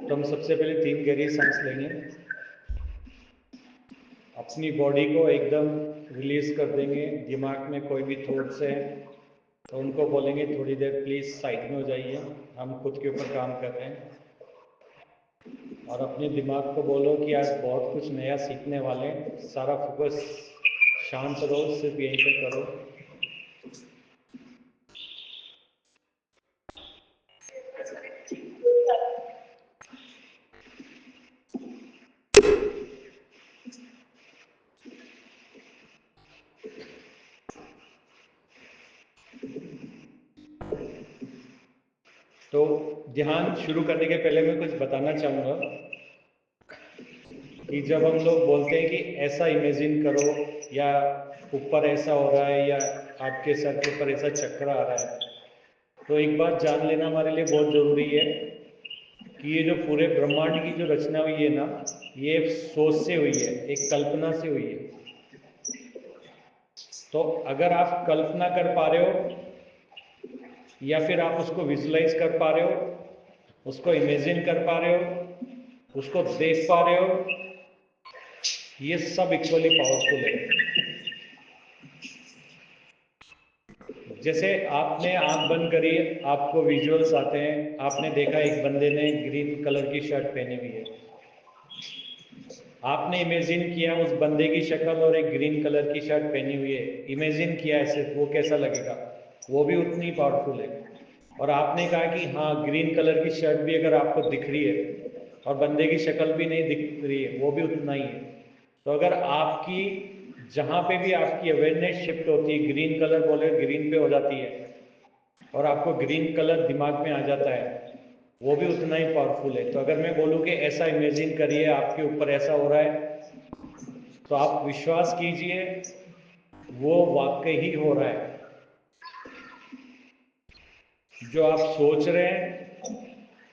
तो हम सबसे पहले 3 गहरी सांस लेंगे, अपनी बॉडी को एकदम रिलीज कर देंगे। दिमाग में कोई भी थॉट्स है तो उनको बोलेंगे थोड़ी देर प्लीज साइड में हो जाइए, हम खुद के ऊपर काम कर रहे हैं। और अपने दिमाग को बोलो कि आज बहुत कुछ नया सीखने वाले हैं, सारा फोकस शांत रहो, सिर्फ यहीं पे करो। तो ध्यान शुरू करने के पहले मैं कुछ बताना चाहूँगा कि जब हम लोग बोलते हैं कि ऐसा इमेजिन करो, या ऊपर ऐसा हो रहा है, या आपके सर के ऊपर ऐसा चक्र आ रहा है, तो एक बात जान लेना हमारे लिए बहुत ज़रूरी है कि ये जो पूरे ब्रह्मांड की जो रचना हुई है ना, ये सोच से हुई है, एक कल्पना से हुई है। तो अगर आप कल्पना कर पा रहे हो, या फिर आप उसको विजुलाइज कर पा रहे हो, उसको इमेजिन कर पा रहे हो, उसको देख पा रहे हो, ये सब इक्वली पावरफुल है। जैसे आपने आंख बंद करी, आपको विजुअल्स आते हैं, आपने देखा एक बंदे ने ग्रीन कलर की शर्ट पहनी हुई है, आपने इमेजिन किया उस बंदे की शक्ल और एक ग्रीन कलर की शर्ट पहनी हुई है, इमेजिन किया ऐसे, वो कैसा लगेगा? वो भी उतनी पावरफुल है। और आपने कहा कि हाँ, ग्रीन कलर की शर्ट भी अगर आपको दिख रही है और बंदे की शक्ल भी नहीं दिख रही है, वो भी उतना ही है। तो अगर आपकी जहाँ पे भी आपकी अवेयरनेस शिफ्ट होती है, ग्रीन कलर बोले ग्रीन पे हो जाती है, और आपको ग्रीन कलर दिमाग में आ जाता है, वो भी उतना ही पावरफुल है। तो अगर मैं बोलूँ कि ऐसा इमेजिन करिए आपके ऊपर ऐसा हो रहा है, तो आप विश्वास कीजिए वो वाकई ही हो रहा है। जो आप सोच रहे हैं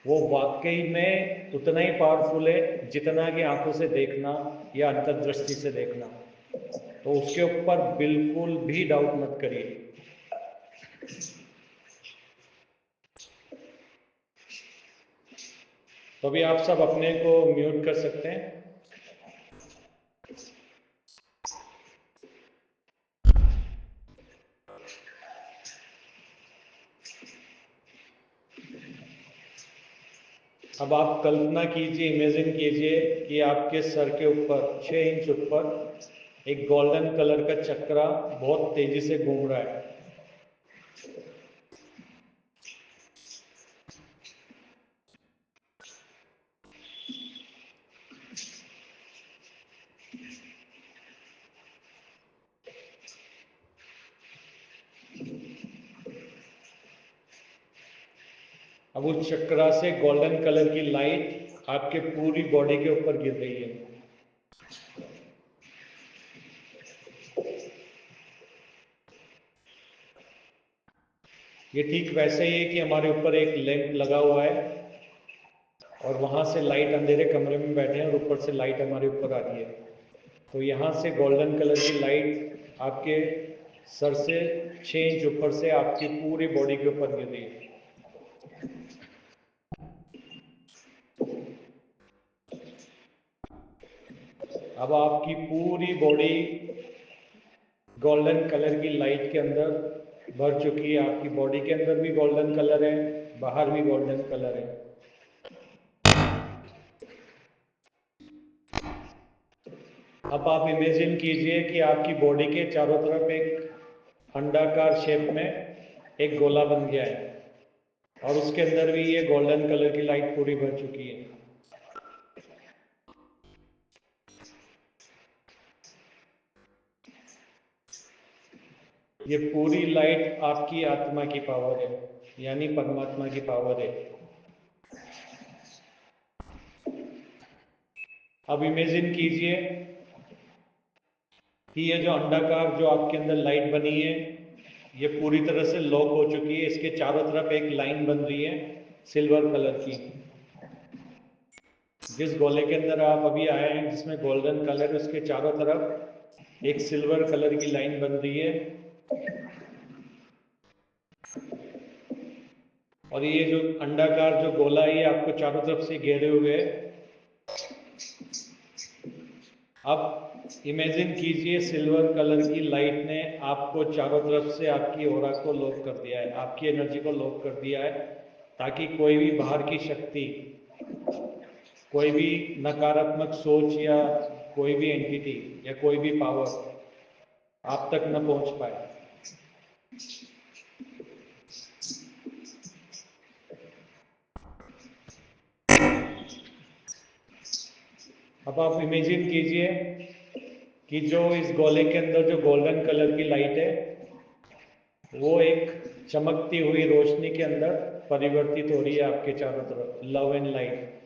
वो वाकई में उतना ही पावरफुल है जितना कि आंखों से देखना या अंतर्दृष्टि से देखना। तो उसके ऊपर बिल्कुल भी डाउट मत करिए। तो अभी आप सब अपने को म्यूट कर सकते हैं। अब आप कल्पना कीजिए, इमेजिन कीजिए कि आपके सर के ऊपर 6 इंच ऊपर एक गोल्डन कलर का चक्रा बहुत तेजी से घूम रहा है। अब उस चक्रा से गोल्डन कलर की लाइट आपके पूरी बॉडी के ऊपर गिर रही है। ये ठीक वैसे ही है कि हमारे ऊपर एक लैंप लगा हुआ है और वहां से लाइट, अंधेरे कमरे में बैठे हैं और ऊपर से लाइट हमारे ऊपर आ रही है। तो यहाँ से गोल्डन कलर की लाइट आपके सर से 6 इंच ऊपर से आपकी पूरी बॉडी के ऊपर गिर रही है। अब आपकी पूरी बॉडी गोल्डन कलर की लाइट के अंदर भर चुकी है। आपकी बॉडी के अंदर भी गोल्डन कलर है, बाहर भी गोल्डन कलर है। अब आप इमेजिन कीजिए कि आपकी बॉडी के चारों तरफ एक अंडाकार शेप में एक गोला बन गया है और उसके अंदर भी ये गोल्डन कलर की लाइट पूरी भर चुकी है। ये पूरी लाइट आपकी आत्मा की पावर है, यानी परमात्मा की पावर है। अब इमेजिन कीजिए कि ये जो अंडाकार जो आपके अंदर लाइट बनी है, ये पूरी तरह से लॉक हो चुकी है। इसके चारों तरफ एक लाइन बन रही है सिल्वर कलर की। जिस गोले के अंदर आप अभी आए हैं, जिसमें गोल्डन कलर, उसके चारों तरफ एक सिल्वर कलर की लाइन बन रही है। और ये जो अंडाकार जो गोला है ये आपको चारों तरफ से घेरे हुए है। अब इमेजिन कीजिए सिल्वर कलर की लाइट ने आपको चारों तरफ से आपकी ऑरा को लॉक कर दिया है, आपकी एनर्जी को लॉक कर दिया है, ताकि कोई भी बाहर की शक्ति, कोई भी नकारात्मक सोच या कोई भी एंटिटी या कोई भी पावर आप तक न पहुंच पाए। अब आप इमेजिन कीजिए कि जो इस गोले के अंदर जो गोल्डन कलर की लाइट है वो एक चमकती हुई रोशनी के अंदर परिवर्तित हो रही है आपके चारों तरफ, लव एंड लाइट।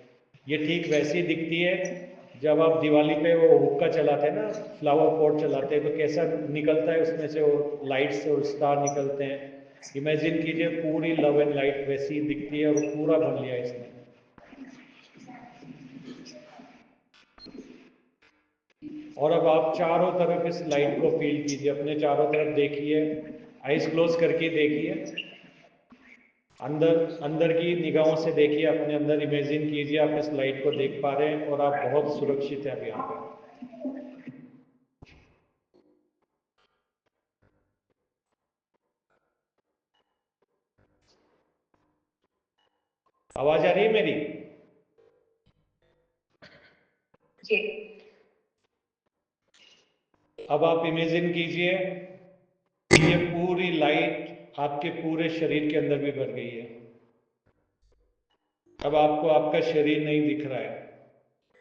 ये ठीक वैसी दिखती है जब आप दिवाली पे वो हुक्का चलाते हैं ना, फ्लावर पॉट चलाते हैं, तो कैसा निकलता है उसमें से वो लाइट्स और स्टार निकलते हैं। इमेजिन कीजिए पूरी लव एंड लाइट वैसी दिखती है और पूरा बन लिया इसने। और अब आप चारों तरफ इस लाइट को फील कीजिए, अपने चारों तरफ देखिए, आइज क्लोज करके देखिए, अंदर अंदर की निगाहों से देखिए, अपने अंदर इमेजिन कीजिए आप इस लाइट को देख पा रहे हैं और आप बहुत सुरक्षित हैं अब यहाँ पे। आवाज आ रही है मेरी? जी। अब आप इमेजिन कीजिए कि ये पूरी लाइट आपके पूरे शरीर के अंदर भी भर गई है। अब आपको आपका शरीर नहीं दिख रहा है,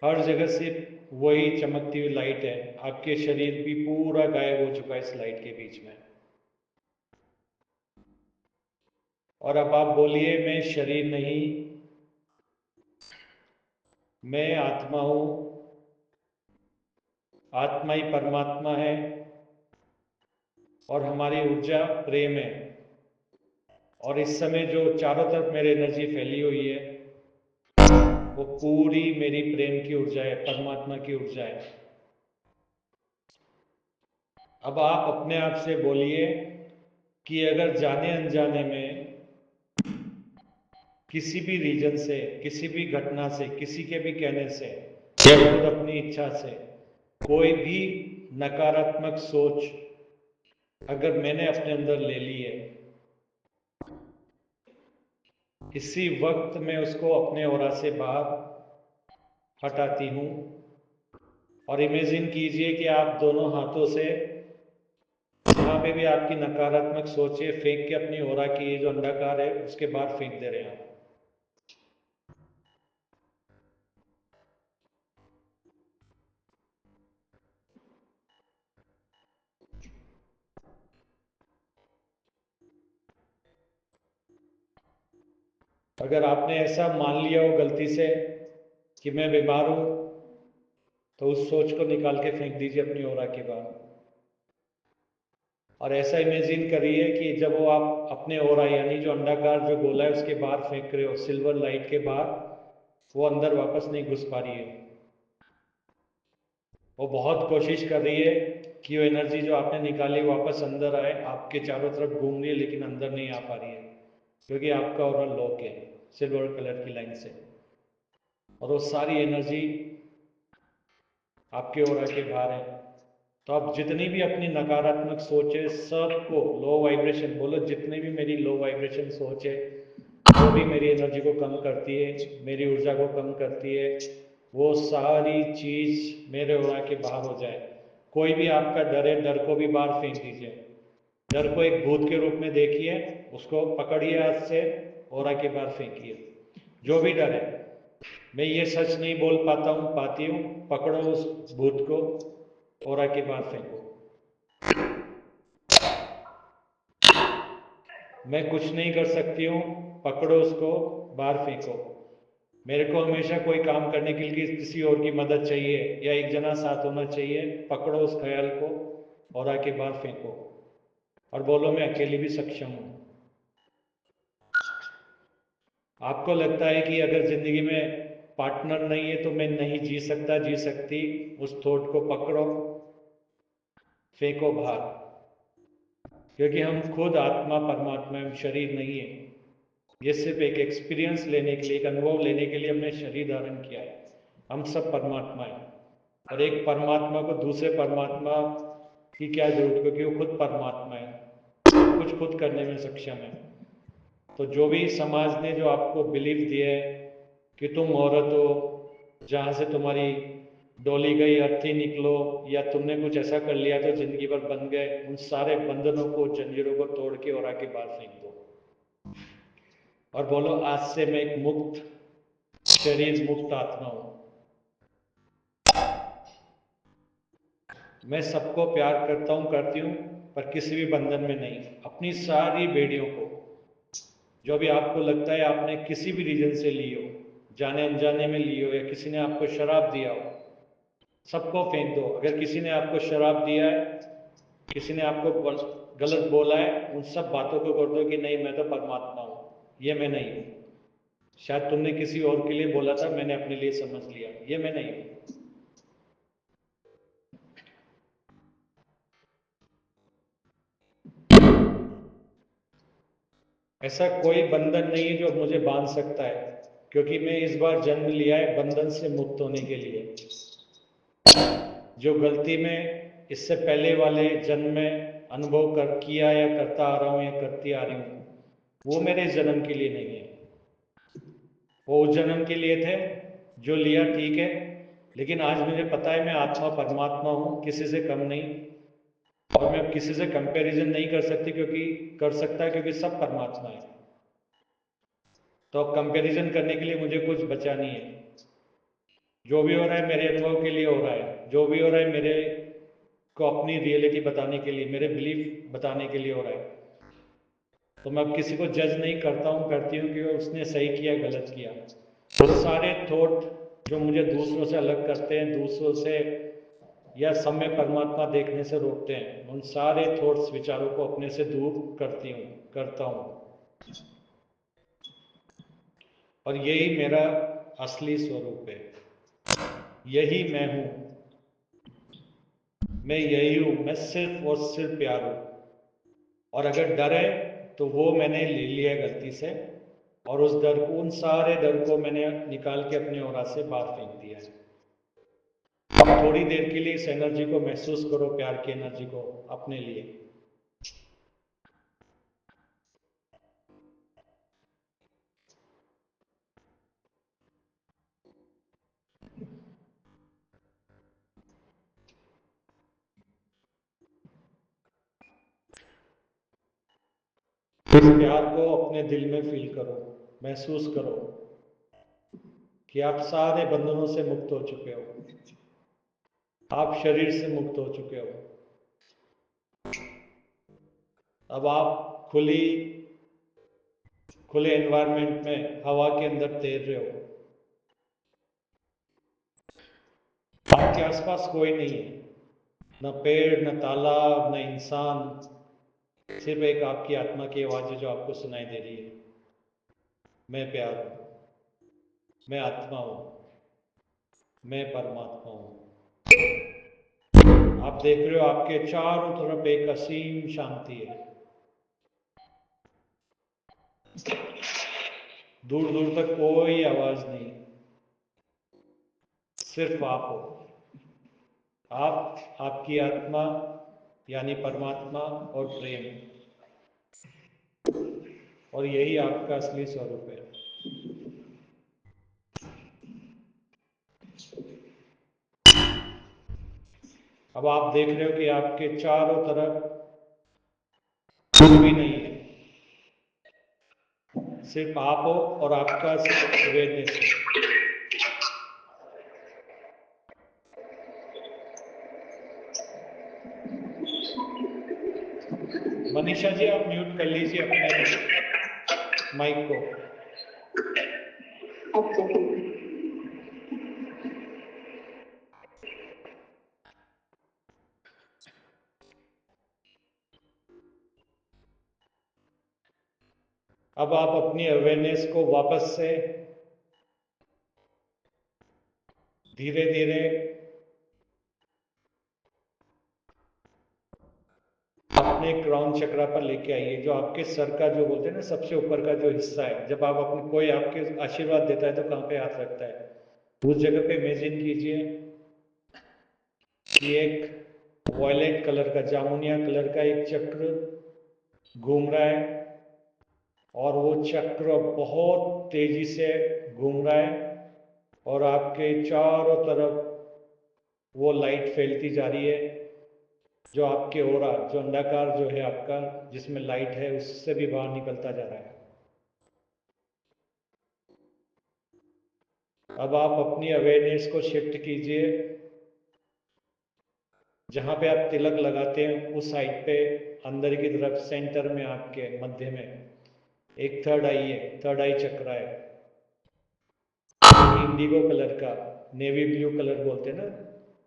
हर जगह सिर्फ वही चमकती हुई लाइट है, आपके शरीर भी पूरा गायब हो चुका है इस लाइट के बीच में। और अब आप बोलिए, मैं शरीर नहीं, मैं आत्मा हूं, आत्मा ही परमात्मा है और हमारी ऊर्जा प्रेम है। और इस समय जो चारों तरफ मेरी एनर्जी फैली हुई है वो पूरी मेरी प्रेम की ऊर्जा है, परमात्मा की ऊर्जा है। अब आप अपने आप से बोलिए कि अगर जाने अनजाने में किसी भी रीजन से, किसी भी घटना से, किसी के भी कहने से या खुद अपनी इच्छा से कोई भी नकारात्मक सोच अगर मैंने अपने अंदर ले ली है, इसी वक्त मैं उसको अपने ओरा से बाहर हटाती हूँ। और इमेजिन कीजिए कि आप दोनों हाथों से जहाँ पे भी आपकी नकारात्मक सोच है फेंक के अपनी ओरा की ये जो अंडाकार है उसके बाहर फेंक दे रहे हैं आप। अगर आपने ऐसा मान लिया हो गलती से कि मैं बीमार हूं, तो उस सोच को निकाल के फेंक दीजिए अपनी ओरा के बाहर। और ऐसा इमेजिन करिए कि जब वो आप अपने ओरा यानी जो अंडाकार जो गोला है उसके बाहर फेंक रहे हो, सिल्वर लाइट के बाहर, वो अंदर वापस नहीं घुस पा रही है। वो बहुत कोशिश कर रही है कि वो एनर्जी जो आपने निकाली वापस अंदर आए, आपके चारों तरफ घूम रही है लेकिन अंदर नहीं आ पा रही है, क्योंकि आपका ओरा लॉक है सिल्वर कलर की लाइन से। और वो सारी एनर्जी आपके ओरा के बाहर है। तो आप जितनी भी अपनी नकारात्मक सोच है सबको लो वाइब्रेशन बोलो, जितनी भी मेरी लो वाइब्रेशन सोच है वो भी मेरी एनर्जी को कम करती है, मेरी ऊर्जा को कम करती है, वो सारी चीज मेरे ओरा के बाहर हो जाए। कोई भी आपका डर है, डर को भी बाहर फेंक दीजिए। डर को एक भूत के रूप में देखिए, उसको पकड़िए हाथ से, ओरा के बाहर फेंकिए। जो भी डर है, मैं ये सच नहीं बोल पाता हूँ, पाती हूँ, पकड़ो उस भूत को, ओरा के बाहर फेंको। मैं कुछ नहीं कर सकती हूँ, पकड़ो उसको, बाहर फेंको। मेरे को हमेशा कोई काम करने के लिए किसी और की मदद चाहिए या एक जना साथ होना चाहिए, पकड़ो उस ख्याल को, ओरा के बाहर फेंको और बोलो मैं अकेली भी सक्षम हूँ। आपको लगता है कि अगर जिंदगी में पार्टनर नहीं है तो मैं नहीं जी सकता, जी सकती, उस थॉट को पकड़ो, फेंको बाहर। क्योंकि हम खुद आत्मा परमात्मा, हम शरीर नहीं है। ये सिर्फ एक एक्सपीरियंस लेने के लिए, एक अनुभव लेने के लिए हमने शरीर धारण किया है। हम सब परमात्मा है, और एक परमात्मा को दूसरे परमात्मा की क्या जरूरत, क्योंकि वो खुद परमात्मा है, सब कुछ खुद करने में सक्षम है। तो जो भी समाज ने जो आपको बिलीफ दिया है कि तुम औरत हो, जहाँ से तुम्हारी डोली गई अर्थी निकलो, या तुमने कुछ ऐसा कर लिया तो जिंदगी भर बन गए, उन सारे बंधनों को, जंजीरों को तोड़ के और आके बाहर फेंक दो और बोलो आज से मैं एक मुक्त शरीर, मुक्त आत्मा हूं। मैं सबको प्यार करता हूं, करती हूं, पर किसी भी बंधन में नहीं। अपनी सारी बेड़ियों को, जो भी आपको लगता है आपने किसी भी रीजन से ली हो, जाने अनजाने में ली हो, या किसी ने आपको शराब दिया हो, सबको फेंक दो। अगर किसी ने आपको शराब दिया है, किसी ने आपको गलत बोला है, उन सब बातों को कर दो कि नहीं, मैं तो परमात्मा हूं, ये मैं नहीं हूं। शायद तुमने किसी और के लिए बोला था, मैंने अपने लिए समझ लिया, ये मैं नहीं हूं। ऐसा कोई बंधन नहीं है जो मुझे बांध सकता है, क्योंकि मैं इस बार जन्म लिया है बंधन से मुक्त होने के लिए। जो गलती में इससे पहले वाले जन्म में अनुभव कर किया या करता आ रहा हूं या करती आ रही हूं, वो मेरे जन्म के लिए नहीं है। वो उस जन्म के लिए थे, जो लिया ठीक है, लेकिन आज मुझे पता है मैं आत्मा परमात्मा हूं, किसी से कम नहीं। और मैं किसी से कंपैरिजन नहीं कर सकती, क्योंकि कर सकता है, क्योंकि सब परमात्मा है। तो अब कंपैरिजन करने के लिए मुझे कुछ बचा नहीं है। जो भी हो रहा है मेरे अनुभव के लिए हो रहा है, जो भी हो रहा है मेरे को अपनी रियलिटी बताने के लिए, मेरे बिलीफ बताने के लिए हो रहा है। तो मैं अब किसी को जज नहीं करता हूँ, करती हूँ कि उसने सही किया गलत किया। तो सारे थॉट जो मुझे दूसरों से अलग करते हैं, दूसरों से या सब में परमात्मा देखने से रोकते हैं, उन सारे थॉट्स, विचारों को अपने से दूर करती हूँ, करता हूँ। और यही मेरा असली स्वरूप है, यही मैं हूँ, मैं यही हूँ, मैं सिर्फ और सिर्फ प्यार हूँ। और अगर डर है तो वो मैंने ले लिया गलती से, और उस डर को, उन सारे डर को मैंने निकाल के अपने ओरा से बाहर फेंक दिया है। अब थोड़ी देर के लिए इस एनर्जी को महसूस करो, प्यार की एनर्जी को अपने लिए। इस प्यार को अपने दिल में फील करो, महसूस करो कि आप सारे बंधनों से मुक्त हो चुके हो, आप शरीर से मुक्त हो चुके हो। अब आप खुली खुले एनवायरनमेंट में, हवा के अंदर तैर रहे हो। आपके आसपास कोई नहीं है, न पेड़, न तालाब, न इंसान, सिर्फ एक आपकी आत्मा की आवाज है जो आपको सुनाई दे रही है। मैं प्यार हूं, मैं आत्मा हूं, मैं परमात्मा हूं। आप देख रहे हो आपके चारों तरफ एक असीम शांति है। दूर दूर तक कोई आवाज नहीं, सिर्फ आप हो। आप, आपकी आत्मा यानी परमात्मा और प्रेम, और यही आपका असली स्वरूप है। अब आप देख रहे हो कि आपके चारों तरफ कुछ भी नहीं है, सिर्फ आप हो और आपका सिर्फ अवेयरनेस है। मनीषा जी, आप म्यूट कर लीजिए अपने माइक को। अच्छा ठीक है। अब आप अपनी अवेयरनेस को वापस से धीरे धीरे आपने क्राउन चक्रा पर लेके आइए, जो आपके सर का जो बोलते हैं ना सबसे ऊपर का जो हिस्सा है, जब आप अपने कोई आपके आशीर्वाद देता है तो कहाँ पे हाथ रखता है, उस जगह पे इमेजिन कीजिए कि एक वॉयलेट कलर का, जामुनिया कलर का एक चक्र घूम रहा है, और वो चक्र बहुत तेजी से घूम रहा है, और आपके चारों तरफ वो लाइट फैलती जा रही है, जो आपके ओरा, जो अंडाकार जो है आपका जिसमें लाइट है, उससे भी बाहर निकलता जा रहा है। अब आप अपनी अवेयरनेस को शिफ्ट कीजिए, जहां पे आप तिलक लगाते हैं उस साइड पे अंदर की तरफ सेंटर में आपके मध्य में एक थर्ड आई है, थर्ड आई चक्र है, इंडिगो कलर का, नेवी ब्लू कलर बोलते हैं ना,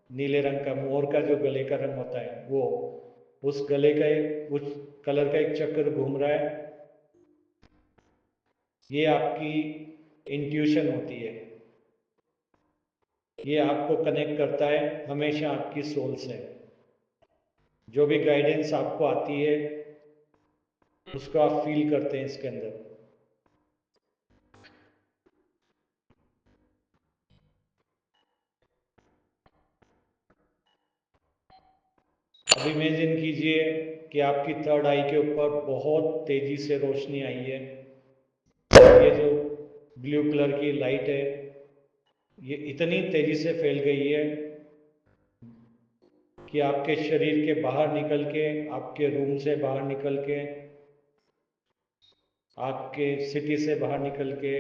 नीले रंग का, मोर का जो गले का रंग होता है वो, उस गले का उस कलर का एक चक्र घूम रहा है। ये आपकी इंट्यूशन होती है, ये आपको कनेक्ट करता है हमेशा आपकी सोल से। जो भी गाइडेंस आपको आती है उसको आप फील करते हैं इसके अंदर। अब इमेजिन कीजिए कि आपकी थर्ड आई के ऊपर बहुत तेजी से रोशनी आई है, ये जो ब्लू कलर की लाइट है ये इतनी तेजी से फैल गई है कि आपके शरीर के बाहर निकल के, आपके रूम से बाहर निकल के, आपके सिटी से बाहर निकल के,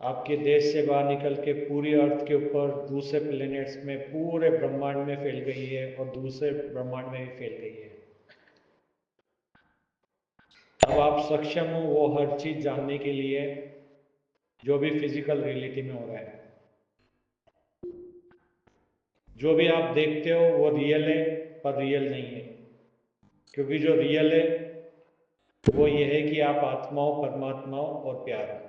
आपके देश से बाहर निकल के पूरी अर्थ के ऊपर दूसरे प्लेनेट्स में, पूरे ब्रह्मांड में फैल गई है, और दूसरे ब्रह्मांड में भी फैल गई है। अब आप सक्षम हो वो हर चीज जानने के लिए जो भी फिजिकल रियलिटी में हो रहा है। जो भी आप देखते हो वो रियल है, पर रियल नहीं है, क्योंकि जो रियल है वो ये है कि आप आत्मा हो, परमात्मा हो और प्यार हो।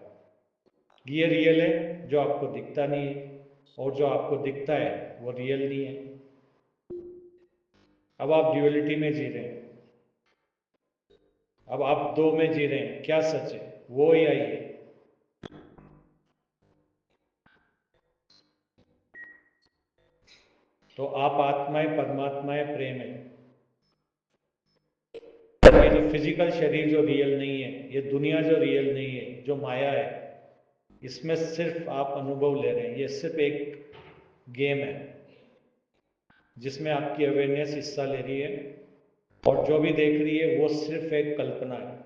ये रियल है जो आपको दिखता नहीं है, और जो आपको दिखता है वो रियल नहीं है। अब आप ड्यूअलिटी में जी रहे हैं, अब आप दो में जी रहे हैं, क्या सच है, वो या ये? तो आप आत्मा है, परमात्मा है, प्रेम है। ये जो फिजिकल शरीर जो रियल नहीं है, ये दुनिया जो रियल नहीं है, जो माया है, इसमें सिर्फ आप अनुभव ले रहे हैं। ये सिर्फ एक गेम है जिसमें आपकी अवेयरनेस हिस्सा ले रही है, और जो भी देख रही है वो सिर्फ एक कल्पना है।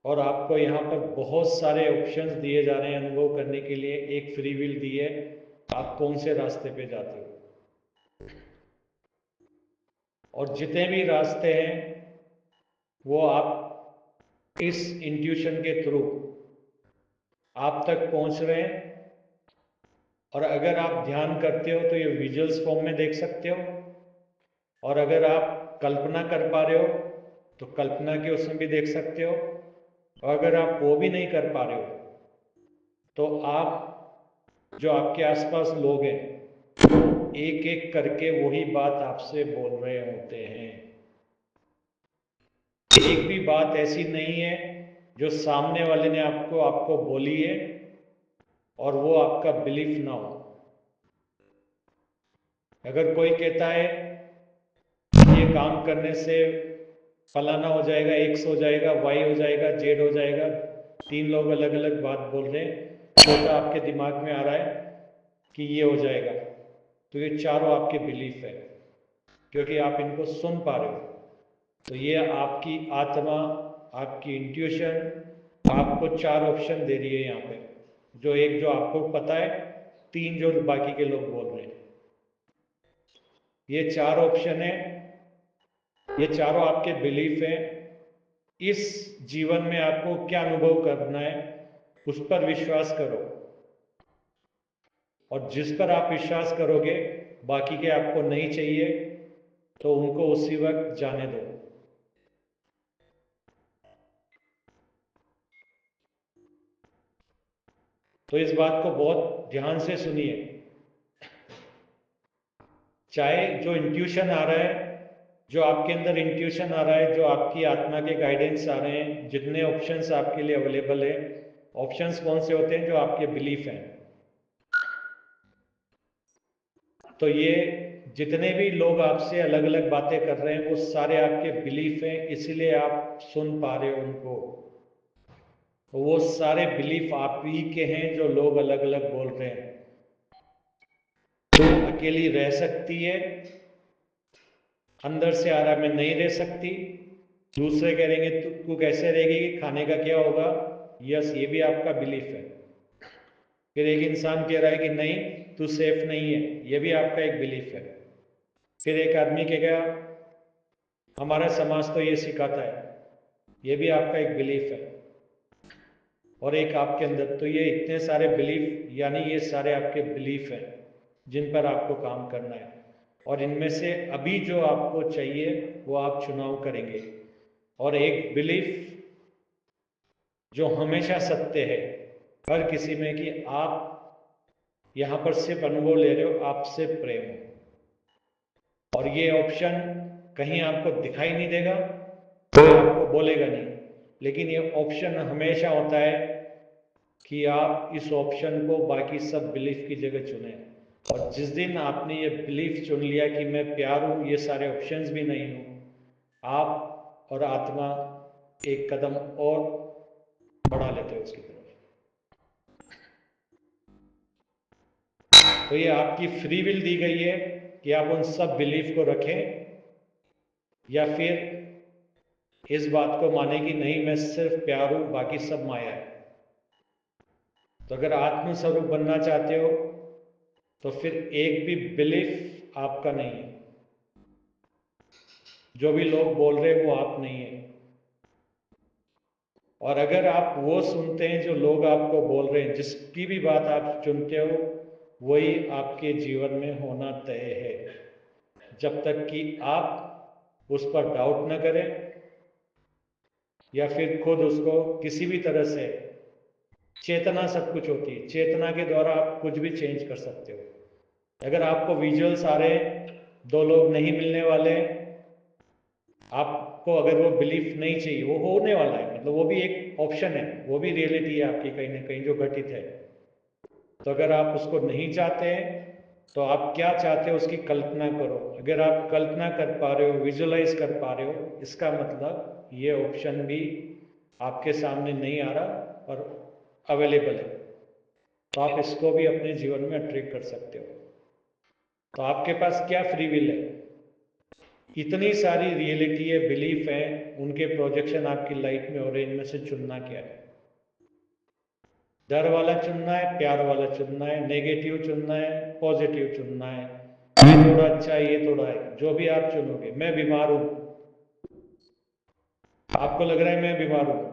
और आपको यहाँ पर बहुत सारे ऑप्शंस दिए जा रहे हैं अनुभव करने के लिए, एक फ्री विल दी है, आप कौन से रास्ते पे जाते हो। और जितने भी रास्ते हैं वो आप इस इंट्यूशन के थ्रू आप तक पहुंच रहे हैं। और अगर आप ध्यान करते हो तो ये विजुअल्स फॉर्म में देख सकते हो, और अगर आप कल्पना कर पा रहे हो तो कल्पना के उसमें भी देख सकते हो, और अगर आप वो भी नहीं कर पा रहे हो तो आप, जो आपके आसपास लोग हैं, वो एक एक करके वही बात आपसे बोल रहे होते हैं। एक भी बात ऐसी नहीं है जो सामने वाले ने आपको आपको बोली है और वो आपका बिलीफ ना हो। अगर कोई कहता है ये काम करने से फलाना हो जाएगा, एक्स हो जाएगा, वाई हो जाएगा, जेड हो जाएगा, तीन लोग अलग अलग बात बोल रहे हैं, चौथा आपके दिमाग में आ रहा है कि ये हो जाएगा, तो ये चारों आपके बिलीफ है, क्योंकि आप इनको सुन पा रहे हो। तो ये आपकी आत्मा, आपकी इंट्यूशन आपको चार ऑप्शन दे रही है यहाँ पे, जो एक जो आपको पता है, तीन जो बाकी के लोग बोल रहे हैं। ये चार ऑप्शन है, ये चारों आपके बिलीफ हैं। इस जीवन में आपको क्या अनुभव करना है उस पर विश्वास करो, और जिस पर आप विश्वास करोगे बाकी के आपको नहीं चाहिए तो उनको उसी वक्त जाने दो। तो इस बात को बहुत ध्यान से सुनिए, चाहे जो इंट्यूशन आ रहा है, जो आपके अंदर इंट्यूशन आ रहा है, जो आपकी आत्मा के गाइडेंस आ रहे हैं, जितने ऑप्शंस आपके लिए अवेलेबल है, ऑप्शंस कौन से होते हैं? जो आपके बिलीफ हैं। तो ये जितने भी लोग आपसे अलग अलग बातें कर रहे हैं वो सारे आपके बिलीफ हैं, इसीलिए आप सुन पा रहे हो उनको। तो वो सारे बिलीफ आप ही के हैं जो लोग अलग अलग बोल रहे हैं। तो अकेली रह सकती है, अंदर से आ रहा मैं नहीं रह सकती। दूसरे कहेंगे तू कैसे रहेगी, खाने का क्या होगा? यस, ये भी आपका बिलीफ है। फिर एक इंसान कह रहा है कि नहीं तू सेफ नहीं है, ये भी आपका एक बिलीफ है। फिर एक आदमी कहेगा हमारा समाज तो ये सिखाता है, ये भी आपका एक बिलीफ है। और एक आपके अंदर, तो ये इतने सारे बिलीफ, यानी ये सारे आपके बिलीफ हैं जिन पर आपको काम करना है। और इनमें से अभी जो आपको चाहिए वो आप चुनाव करेंगे। और एक बिलीफ जो हमेशा सत्य है हर किसी में, कि आप यहां पर सिर्फ अनुभव ले रहे हो, आपसे प्रेम हो। और ये ऑप्शन कहीं आपको दिखाई नहीं देगा, कोई आपको बोलेगा नहीं, लेकिन ये ऑप्शन हमेशा होता है कि आप इस ऑप्शन को बाकी सब बिलीफ की जगह चुने। और जिस दिन आपने ये बिलीफ चुन लिया कि मैं प्यार हूं, ये सारे ऑप्शंस भी नहीं हूं, आप और आत्मा एक कदम और बढ़ा लेते हो उसकी तरफ। तो ये आपकी फ्री विल दी गई है कि आप उन सब बिलीफ को रखें, या फिर इस बात को माने कि नहीं मैं सिर्फ प्यार हूं, बाकी सब माया है। तो अगर आत्म स्वरूप बनना चाहते हो तो फिर एक भी बिलीफ आपका नहीं है। जो भी लोग बोल रहे हैं वो आप नहीं है। और अगर आप वो सुनते हैं जो लोग आपको बोल रहे हैं, जिसकी भी बात आप चुनते हो, वही आपके जीवन में होना तय है, जब तक कि आप उस पर डाउट न करें या फिर खुद उसको किसी भी तरह से। चेतना सब कुछ होती है, चेतना के द्वारा आप कुछ भी चेंज कर सकते हो। अगर आपको विजुअल्स आ रहे हैं, दो लोग नहीं मिलने वाले, आपको अगर वो बिलीफ नहीं चाहिए, वो होने वाला है, मतलब वो भी एक ऑप्शन है, वो भी रियलिटी है आपकी कहीं ना कहीं जो घटित है। तो अगर आप उसको नहीं चाहते हैं तो आप क्या चाहते हो उसकी कल्पना करो। अगर आप कल्पना कर पा रहे हो, विजुअलाइज कर पा रहे हो, इसका मतलब ये ऑप्शन भी आपके सामने नहीं आ रहा और अवेलेबल है। तो आप इसको भी अपने जीवन में अट्रैक्ट कर सकते हो। तो आपके पास क्या फ्री विल है? इतनी सारी रियलिटी है, बिलीफ है, उनके प्रोजेक्शन आपकी लाइफ में हो रहे, इनमें से चुनना क्या है? डर वाला चुनना है, प्यार वाला चुनना है, नेगेटिव चुनना है, पॉजिटिव चुनना है, ये थोड़ा अच्छा है, ये थोड़ा है, जो भी आप चुनोगे। मैं बीमार हूं, आपको लग रहा है मैं बीमार हूं,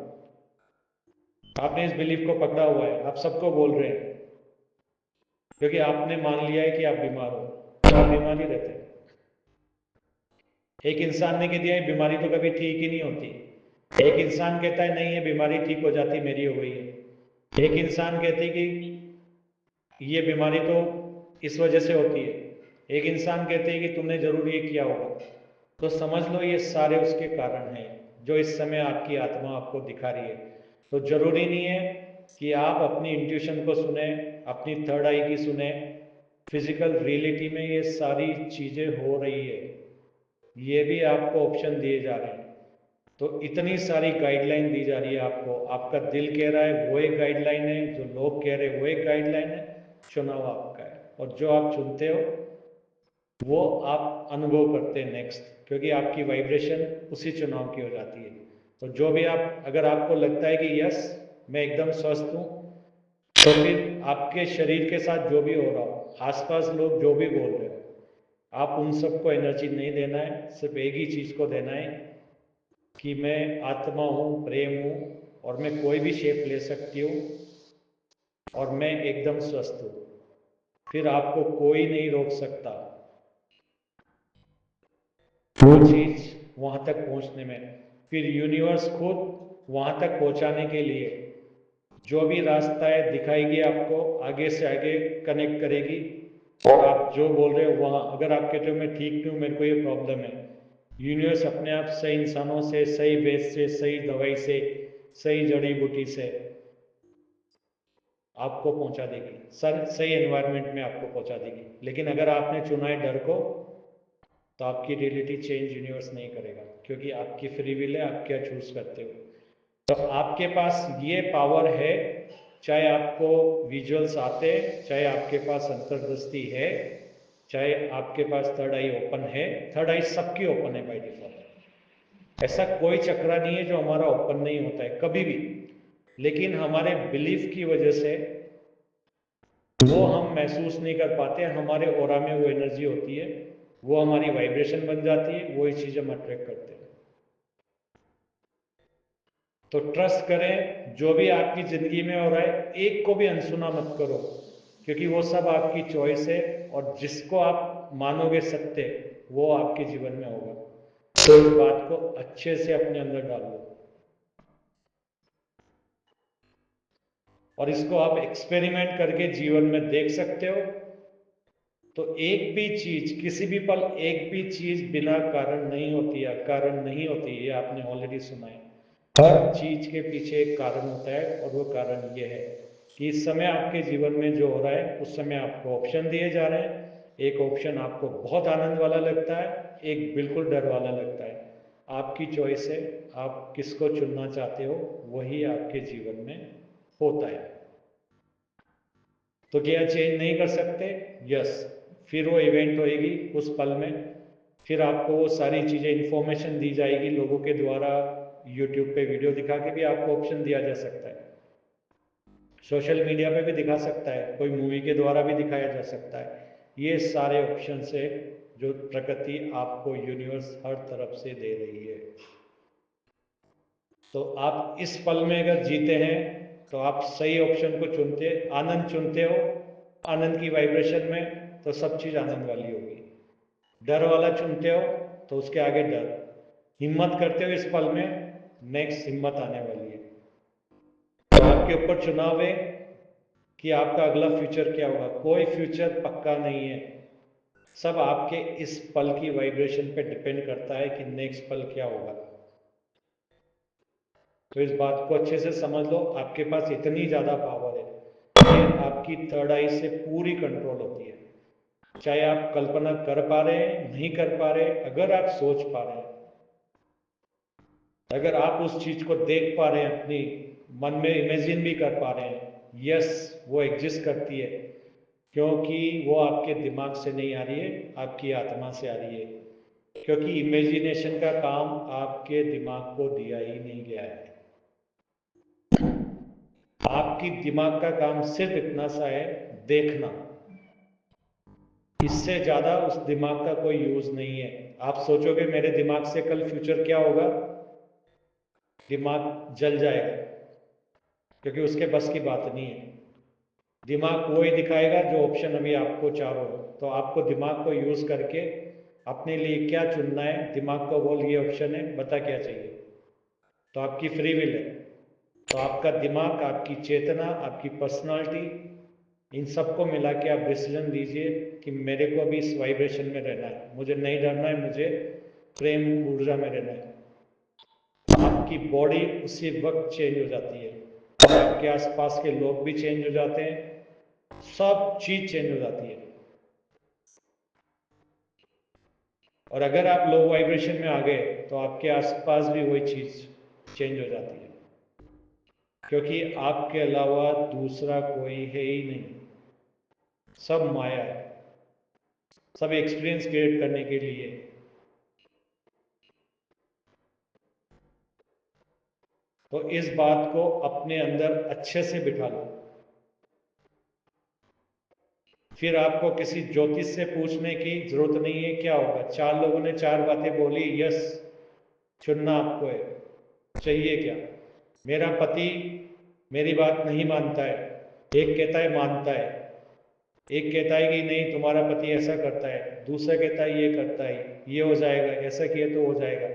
आपने इस बिलीफ को पकड़ा हुआ है, आप सबको बोल रहे हैं क्योंकि आपने मान लिया है कि आप बीमार हो, तो आप बीमार ही रहते हैं। एक इंसान ने कह दिया है बीमारी तो कभी ठीक ही नहीं होती, एक इंसान कहता है नहीं ये बीमारी ठीक हो जाती, मेरी हो गई है। एक इंसान कहती कि ये बीमारी तो इस वजह से होती है, एक इंसान कहते हैं कि तुमने जरूर ये किया होगा। तो समझ लो ये सारे उसके कारण हैं जो इस समय आपकी आत्मा आपको दिखा रही है। तो जरूरी नहीं है कि आप अपनी इंट्यूशन को सुने, अपनी थर्ड आई की सुने। फिजिकल रियलिटी में ये सारी चीजें हो रही है, ये भी आपको ऑप्शन दिए जा रहे हैं। तो इतनी सारी गाइडलाइन दी जा रही है आपको, आपका दिल कह रहा है वो एक गाइडलाइन है, जो लोग कह रहे हैं वो एक गाइडलाइन है। चुनाव आपका है, और जो आप चुनते हो वो आप अनुभव करते हैं नेक्स्ट, क्योंकि आपकी वाइब्रेशन उसी चुनाव की हो जाती है। तो जो भी आप, अगर आपको लगता है कि यस मैं एकदम स्वस्थ हूँ, तो फिर आपके शरीर के साथ जो भी हो रहा हो, आसपास लोग जो भी बोल रहे हो, आप उन सबको एनर्जी नहीं देना है, सिर्फ एक ही चीज को देना है कि मैं आत्मा हूँ, प्रेम हूँ, और मैं कोई भी शेप ले सकती हूँ, और मैं एकदम स्वस्थ हूँ। फिर आपको कोई नहीं रोक सकता वो चीज वहां तक पहुंचने में। फिर यूनिवर्स खुद वहां तक पहुंचाने के लिए जो भी रास्ता है दिखाएगी, आपको आगे से आगे कनेक्ट करेगी, और आप जो बोल रहे हो वहाँ, अगर आप कहते हो मैं ठीक नहीं हूँ, मेरे को ये प्रॉब्लम है, यूनिवर्स अपने आप सही इंसानों से, सही बेस से, सही दवाई से, सही जड़ी बूटी से आपको पहुंचा देगी, सही एनवायरनमेंट में आपको पहुंचा देगी। लेकिन अगर आपने चुना है डर को, तो आपकी रियलिटी चेंज यूनिवर्स नहीं करेगा, क्योंकि आपकी फ्री विल है, आप क्या चूज करते हो। तो आपके पास ये पावर है, चाहे आपको विजुअल्स आते हैं, चाहे आपके पास अंतर्दृष्टि है, चाहे आपके पास थर्ड आई ओपन है। थर्ड आई सबकी ओपन है बाय डिफॉल्ट, ऐसा कोई चक्रा नहीं है जो हमारा ओपन नहीं होता है कभी भी। लेकिन हमारे बिलीफ की वजह से वो हम महसूस नहीं कर पाते, हमारे ऑरा में वो एनर्जी होती है, वो हमारी वाइब्रेशन बन जाती है, वही चीज हम अट्रैक्ट करते हैं। तो ट्रस्ट करें, जो भी आपकी जिंदगी में हो रहा है, एक को भी अनसुना मत करो, क्योंकि वो सब आपकी चॉइस है, और जिसको आप मानोगे सत्य, वो आपके जीवन में होगा। तो इस बात को अच्छे से अपने अंदर डाल लो, और इसको आप एक्सपेरिमेंट करके जीवन में देख सकते हो। तो एक भी चीज, किसी भी पल एक भी चीज बिना कारण नहीं होती है, कारण नहीं होती, ये आपने ऑलरेडी सुना है। हर चीज के पीछे एक कारण होता है, और वो कारण ये है कि इस समय आपके जीवन में जो हो रहा है, उस समय आपको ऑप्शन दिए जा रहे हैं। एक ऑप्शन आपको बहुत आनंद वाला लगता है, एक बिल्कुल डर वाला लगता है। आपकी चॉइस है, आप किसको चुनना चाहते हो, वही आपके जीवन में होता है। तो क्या चेंज नहीं कर सकते? यस। फिर वो इवेंट होएगी उस पल में, फिर आपको वो सारी चीज़ें, इन्फॉर्मेशन दी जाएगी लोगों के द्वारा, यूट्यूब पे वीडियो दिखा के भी आपको ऑप्शन दिया जा सकता है, सोशल मीडिया पे भी दिखा सकता है, कोई मूवी के द्वारा भी दिखाया जा सकता है। ये सारे ऑप्शन है जो प्रकृति आपको, यूनिवर्स हर तरफ से दे रही है। तो आप इस पल में अगर जीते हैं, तो आप सही ऑप्शन को चुनते, आनंद चुनते हो, आनंद की वाइब्रेशन में, तो सब चीज आनंद वाली होगी। डर वाला चुनते हो, तो उसके आगे डर। हिम्मत करते हो इस पल में, नेक्स्ट हिम्मत आने वाली है। तो आपके ऊपर चुनाव है कि आपका अगला फ्यूचर क्या होगा। कोई फ्यूचर पक्का नहीं है, सब आपके इस पल की वाइब्रेशन पे डिपेंड करता है कि नेक्स्ट पल क्या होगा। तो इस बात को अच्छे से समझ लो, आपके पास इतनी ज्यादा पावर है कि आपकी थर्ड आई से पूरी कंट्रोल होती है। चाहे आप कल्पना कर पा रहे हैं, नहीं कर पा रहे, अगर आप सोच पा रहे हैं, अगर आप उस चीज को देख पा रहे हैं, अपनी मन में इमेजिन भी कर पा रहे हैं, यस, वो एग्जिस्ट करती है, क्योंकि वो आपके दिमाग से नहीं आ रही है, आपकी आत्मा से आ रही है। क्योंकि इमेजिनेशन का काम आपके दिमाग को दिया ही नहीं गया है। आपकी दिमाग का काम सिर्फ इतना सा है, देखना। इससे ज्यादा उस दिमाग का कोई यूज नहीं है। आप सोचोगे मेरे दिमाग से कल फ्यूचर क्या होगा, दिमाग जल जाएगा, क्योंकि उसके बस की बात नहीं है। दिमाग वो ही दिखाएगा जो ऑप्शन अभी आपको चारों है। तो आपको दिमाग को यूज करके अपने लिए क्या चुनना है, दिमाग को बोल ये ऑप्शन है, बता क्या चाहिए। तो आपकी फ्री विल है। तो आपका दिमाग, आपकी चेतना, आपकी पर्सनालिटी, इन सबको मिला के आप डिसीजन दीजिए कि मेरे को भी इस वाइब्रेशन में रहना है, मुझे नहीं डरना है, मुझे प्रेम ऊर्जा में रहना है। आपकी बॉडी उसी वक्त चेंज हो जाती है, और आपके आसपास के लोग भी चेंज हो जाते हैं, सब चीज चेंज हो जाती है। और अगर आप लो वाइब्रेशन में आ गए, तो आपके आसपास भी वही चीज चेंज हो जाती है, क्योंकि आपके अलावा दूसरा कोई है ही नहीं। सब माया है, सब एक्सपीरियंस क्रिएट करने के लिए। तो इस बात को अपने अंदर अच्छे से बिठा लो। फिर आपको किसी ज्योतिष से पूछने की जरूरत नहीं है क्या होगा। चार लोगों ने चार बातें बोली, यस, चुनना आपको है। चाहिए क्या? मेरा पति मेरी बात नहीं मानता है, एक कहता है मानता है, एक कहता है कि नहीं तुम्हारा पति ऐसा करता है, दूसरा कहता है ये करता है, ये हो जाएगा, ऐसा किया तो हो जाएगा।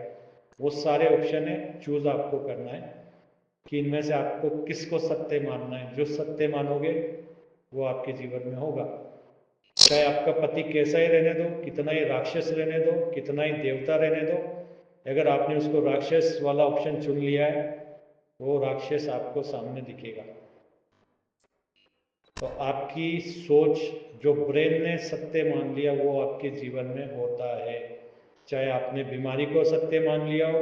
वो सारे ऑप्शन है, चूज आपको करना है कि इनमें से आपको किसको सत्य मानना है। जो सत्य मानोगे वो आपके जीवन में होगा। चाहे आपका पति कैसा ही रहने दो, कितना ही राक्षस रहने दो, कितना ही देवता रहने दो, अगर आपने उसको राक्षस वाला ऑप्शन चुन लिया है, वो राक्षस आपको सामने दिखेगा। तो आपकी सोच, जो ब्रेन ने सत्य मान लिया, वो आपके जीवन में होता है। चाहे आपने बीमारी को सत्य मान लिया हो,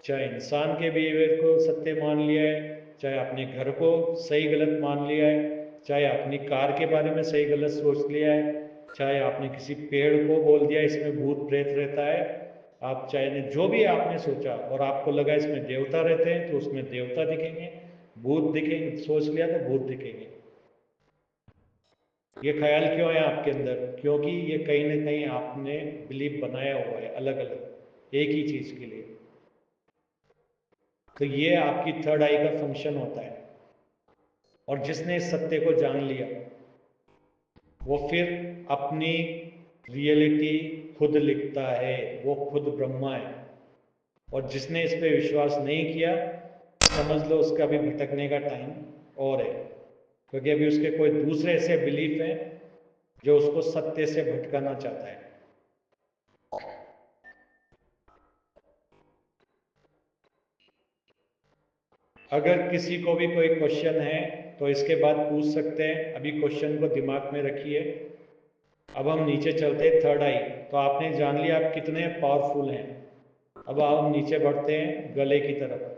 चाहे इंसान के बिहेवियर को सत्य मान लिया है, चाहे आपने घर को सही गलत मान लिया है, चाहे अपनी कार के बारे में सही गलत सोच लिया है, चाहे आपने किसी पेड़ को बोल दिया इसमें भूत प्रेत रहता है, आप चाहे जो भी आपने सोचा और आपको लगा इसमें देवता रहते हैं, तो उसमें देवता दिखेंगे, भूत दिखेंगे, सोच लिया तो भूत दिखेंगे। ये ख्याल क्यों है आपके अंदर? क्योंकि ये कहीं ना कहीं आपने बिलीव बनाया हुआ है अलग अलग एक ही चीज के लिए। तो ये आपकी थर्ड आई का फंक्शन होता है। और जिसने इस सत्य को जान लिया, वो फिर अपनी रियलिटी खुद लिखता है, वो खुद ब्रह्मा है। और जिसने इस पे विश्वास नहीं किया, समझ लो उसका भी भटकने का टाइम और है, क्योंकि अभी उसके कोई दूसरे ऐसे बिलीफ हैं जो उसको सत्य से भटकाना चाहता है। अगर किसी को भी कोई क्वेश्चन है तो इसके बाद पूछ सकते हैं, अभी क्वेश्चन को दिमाग में रखिए। अब हम नीचे चलते हैं, थर्ड आई। तो आपने जान लिया आप कितने पावरफुल हैं। अब हम नीचे बढ़ते हैं गले की तरफ।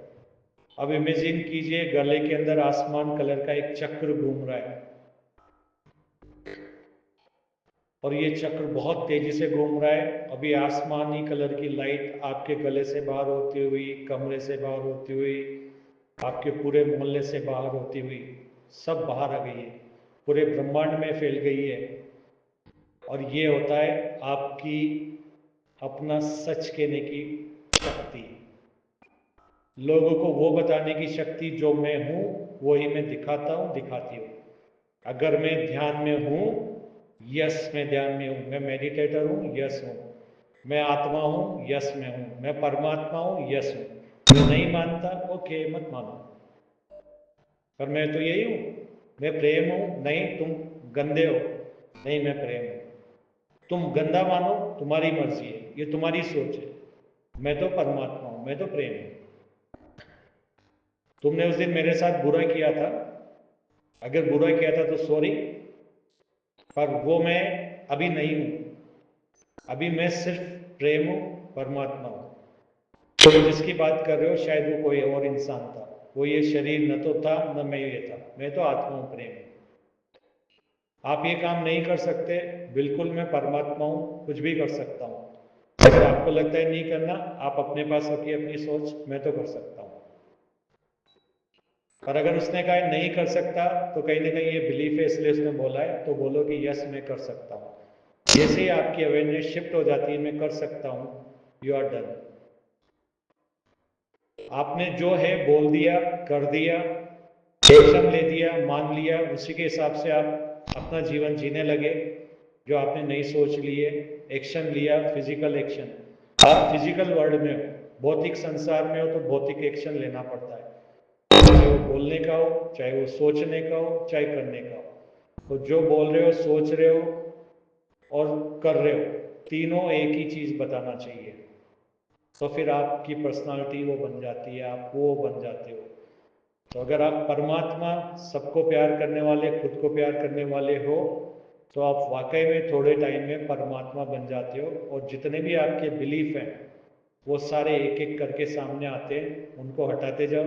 अब इमेजिन कीजिए गले के अंदर आसमान कलर का एक चक्र घूम रहा है, और ये चक्र बहुत तेजी से घूम रहा है। अभी आसमानी कलर की लाइट आपके गले से बाहर होती हुई, कमरे से बाहर होती हुई, आपके पूरे मोहल्ले से बाहर होती हुई, सब बाहर आ गई है, पूरे ब्रह्मांड में फैल गई है। और ये होता है आपकी अपना सच कहने की शक्ति, लोगों को वो बताने की शक्ति जो मैं हूं वही मैं दिखाता हूं, दिखाती हूं। अगर मैं ध्यान में हूं, यस मैं ध्यान में हूं, मैं मेडिटेटर हूं, यस हूं, मैं आत्मा हूं, यस मैं हूं, मैं परमात्मा हूं, यस हूं। मैं नहीं मानता, ओके मत मानो, पर मैं तो यही हूं। मैं प्रेम हूं, नहीं तुम गंदे हो, नहीं मैं प्रेम हूं। तुम गंदा मानो, तुम्हारी मर्जी है, ये तुम्हारी सोच है, मैं तो परमात्मा हूं, मैं तो प्रेम हूं। तुमने उस दिन मेरे साथ बुरा किया था, अगर बुरा किया था तो सॉरी, पर वो मैं अभी नहीं हूं। अभी मैं सिर्फ प्रेम हूं, परमात्मा हूं। तुम जिसकी बात कर रहे हो शायद वो कोई और इंसान था, वो ये शरीर न तो था न मैं ये था, मैं तो आत्मा हूं, प्रेम हूं। आप ये काम नहीं कर सकते, बिल्कुल मैं परमात्मा हूं, कुछ भी कर सकता हूं। अगर आपको लगता है नहीं करना, आप अपने पास रखिए अपनी सोच, मैं तो कर सकता हूं। पर अगर उसने कहा नहीं कर सकता, तो कहीं ना कहीं ये बिलीफ है इसलिए उसने बोला है, तो बोलो कि यस मैं कर सकता हूं। जैसे ही आपकी अवेयरनेस शिफ्ट हो जाती है मैं कर सकता हूं, यू आर डन। आपने जो है बोल दिया, कर दिया, एक्शन ले दिया, मान लिया, उसी के हिसाब से आप अपना जीवन जीने लगे। जो आपने नई सोच ली है, एक्शन लिया, फिजिकल एक्शन। आप फिजिकल वर्ल्ड में हो, भौतिक संसार में हो, तो भौतिक एक्शन लेना पड़ता है, चाहे वो बोलने का हो, चाहे वो सोचने का हो, चाहे करने का हो। तो जो बोल रहे हो, सोच रहे हो और कर रहे हो, तीनों एक ही चीज बताना चाहिए। तो फिर आपकी पर्सनालिटी वो बन जाती है, आप वो बन जाते हो। तो अगर आप परमात्मा, सबको प्यार करने वाले, खुद को प्यार करने वाले हो, तो आप वाकई में थोड़े टाइम में परमात्मा बन जाते हो। और जितने भी आपके बिलीफ हैं वो सारे एक एक करके सामने आते हैं, उनको हटाते जाओ,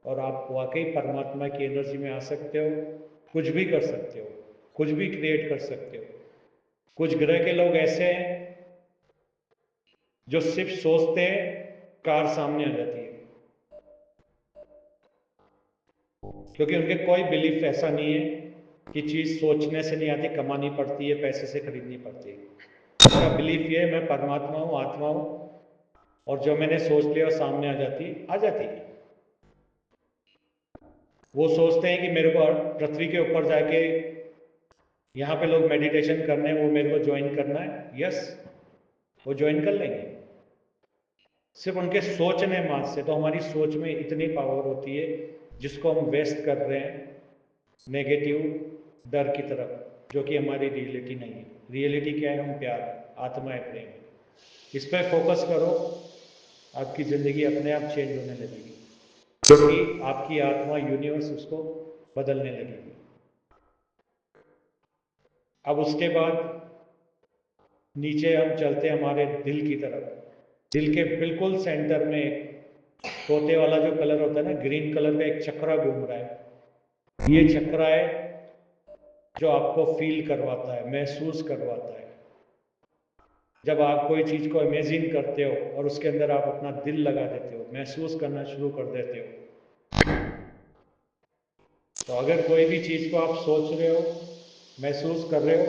और आप वाकई परमात्मा की एनर्जी में आ सकते हो। कुछ भी कर सकते हो, कुछ भी क्रिएट कर सकते हो। कुछ ग्रह के लोग ऐसे हैं जो सिर्फ सोचते हैं, कार सामने आ जाती है, क्योंकि उनके कोई बिलीफ ऐसा नहीं है कि चीज सोचने से नहीं आती, कमानी पड़ती है, पैसे से खरीदनी पड़ती है। उनका बिलीफ ये है मैं परमात्मा हूँ, आत्मा हूँ, और जो मैंने सोच लिया वो सामने आ जाती है, आ जाती है। वो सोचते हैं कि मेरे को पृथ्वी के ऊपर जाके यहाँ पे लोग मेडिटेशन करने हैं, वो मेरे को ज्वाइन करना है, यस वो ज्वाइन कर लेंगे, सिर्फ उनके सोचने मात्र से। तो हमारी सोच में इतनी पावर होती है, जिसको हम वेस्ट कर रहे हैं नेगेटिव डर की तरफ, जो कि हमारी रियलिटी नहीं है। रियलिटी क्या है? हम प्यार, आत्मा है, प्रेम। इस पर फोकस करो, आपकी ज़िंदगी अपने आप चेंज होने लगेगी, क्योंकि आपकी आत्मा, यूनिवर्स उसको बदलने लगेगी। अब उसके बाद नीचे हम चलते हैं हमारे दिल की तरफ। दिल के बिल्कुल सेंटर में तोते वाला जो कलर होता है ना, ग्रीन कलर का एक चक्रा घूम रहा है। ये चक्रा है जो आपको फील करवाता है, महसूस करवाता है। जब आप कोई चीज़ को इमेजिन करते हो और उसके अंदर आप अपना दिल लगा देते हो, महसूस करना शुरू कर देते हो, तो अगर कोई भी चीज़ को आप सोच रहे हो, महसूस कर रहे हो,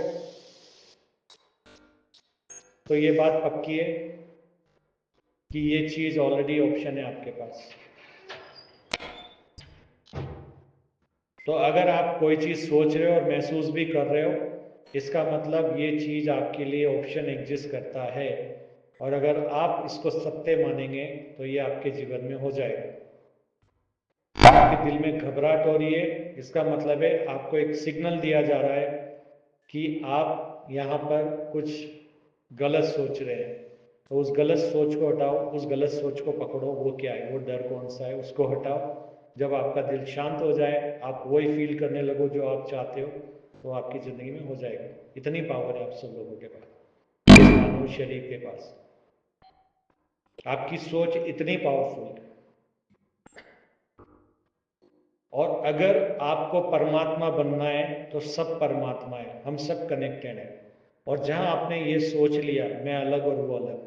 तो ये बात पक्की है कि ये चीज़ ऑलरेडी ऑप्शन है आपके पास। तो अगर आप कोई चीज़ सोच रहे हो और महसूस भी कर रहे हो, इसका मतलब ये चीज़ आपके लिए ऑप्शन एग्जिस्ट करता है। और अगर आप इसको सत्य मानेंगे तो ये आपके जीवन में हो जाएगा। आपके दिल में घबराहट हो रही है, इसका मतलब है आपको एक सिग्नल दिया जा रहा है कि आप यहाँ पर कुछ गलत सोच रहे हैं। तो उस गलत सोच को हटाओ, उस गलत सोच को पकड़ो। वो क्या है? वो डर कौन सा है? उसको हटाओ। जब आपका दिल शांत हो जाए, आप वही फील करने लगो जो आप चाहते हो, तो आपकी ज़िंदगी में हो जाएगा। इतनी पावर है आप सब लोगों के पास, इस मानव शरीर के पास। आपकी सोच इतनी पावरफुल है। और अगर आपको परमात्मा बनना है तो सब परमात्मा है, हम सब कनेक्टेड हैं। और जहां आपने ये सोच लिया मैं अलग और वो अलग,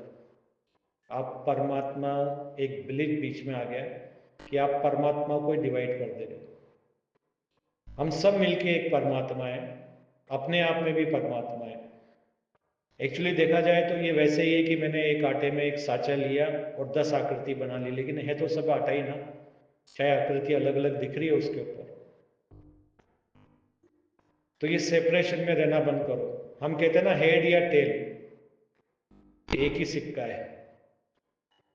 आप परमात्मा, एक बिलीफ बीच में आ गया कि आप परमात्मा को डिवाइड कर दे रहे हो। हम सब मिलके एक परमात्मा है, अपने आप में भी परमात्मा है। एक्चुअली देखा जाए तो ये वैसे ही है कि मैंने एक आटे में एक साँचा लिया और 10 आकृति बना ली, लेकिन है तो सब आटा ही ना, चाहे आकृति अलग अलग दिख रही है उसके ऊपर। तो ये सेपरेशन में रहना बंद करो। हम कहते हैं ना, हेड या टेल, एक ही सिक्का है।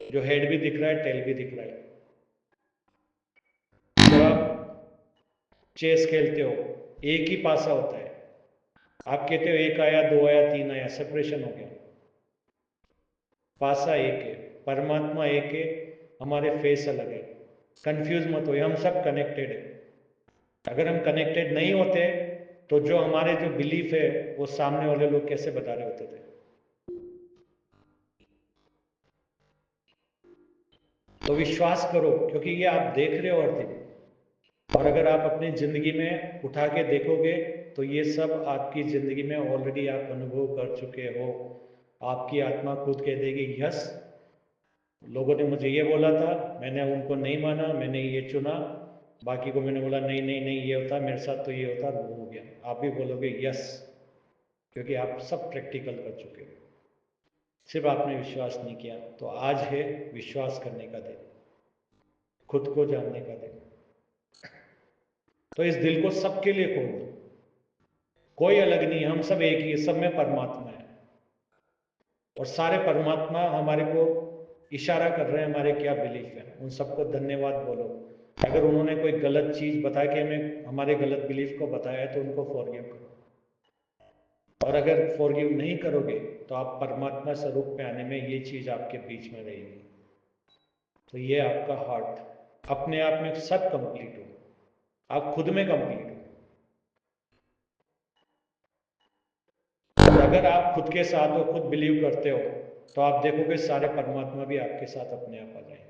जो हेड भी दिख रहा है, टेल भी दिख रहा है। जब आप चेस खेलते हो, एक ही पासा होता है। आप कहते हो एक आया, दो आया, तीन आया, सेपरेशन हो गया। पासा एक है, परमात्मा एक है, हमारे फेस अलग है। कंफ्यूज मत हो, हम सब कनेक्टेड है। अगर हम कनेक्टेड नहीं होते तो जो हमारे जो बिलीफ है वो सामने वाले लोग कैसे बता रहे होते थे? तो विश्वास करो, क्योंकि ये आप देख रहे हो हर दिन। और अगर आप अपनी जिंदगी में उठा के देखोगे तो ये सब आपकी जिंदगी में ऑलरेडी आप अनुभव कर चुके हो। आपकी आत्मा खुद कह देगी यस, लोगों ने मुझे ये बोला था, मैंने उनको नहीं माना, मैंने ये चुना, बाकी को मैंने बोला नहीं नहीं नहीं ये होता मेरे साथ, तो ये होता, वो हो गया। आप भी बोलोगे यस, क्योंकि आप सब प्रैक्टिकल कर चुके हो, सिर्फ आपने विश्वास नहीं किया। तो आज है विश्वास करने का दिन, खुद को जानने का दिन। तो इस दिल को सबके लिए खोल दो, कोई अलग नहीं है, हम सब एक ही है, सब में परमात्मा है। और सारे परमात्मा हमारे को इशारा कर रहे हैं हमारे क्या बिलीफ है, उन सबको धन्यवाद बोलो। अगर उन्होंने कोई गलत चीज बता के हमें हमारे गलत बिलीफ को बताया है तो उनको फॉरगिव करो। और अगर फॉरगिव नहीं करोगे तो आप परमात्मा स्वरूप पे आने में ये चीज आपके बीच में रहेगी। तो ये आपका हार्ट अपने आप में सब कंप्लीट हो, आप खुद में कंप्लीट हो। और अगर आप खुद के साथ हो, खुद बिलीव करते हो, तो आप देखोगे सारे परमात्मा भी आपके साथ अपने आप आ जाएंगे।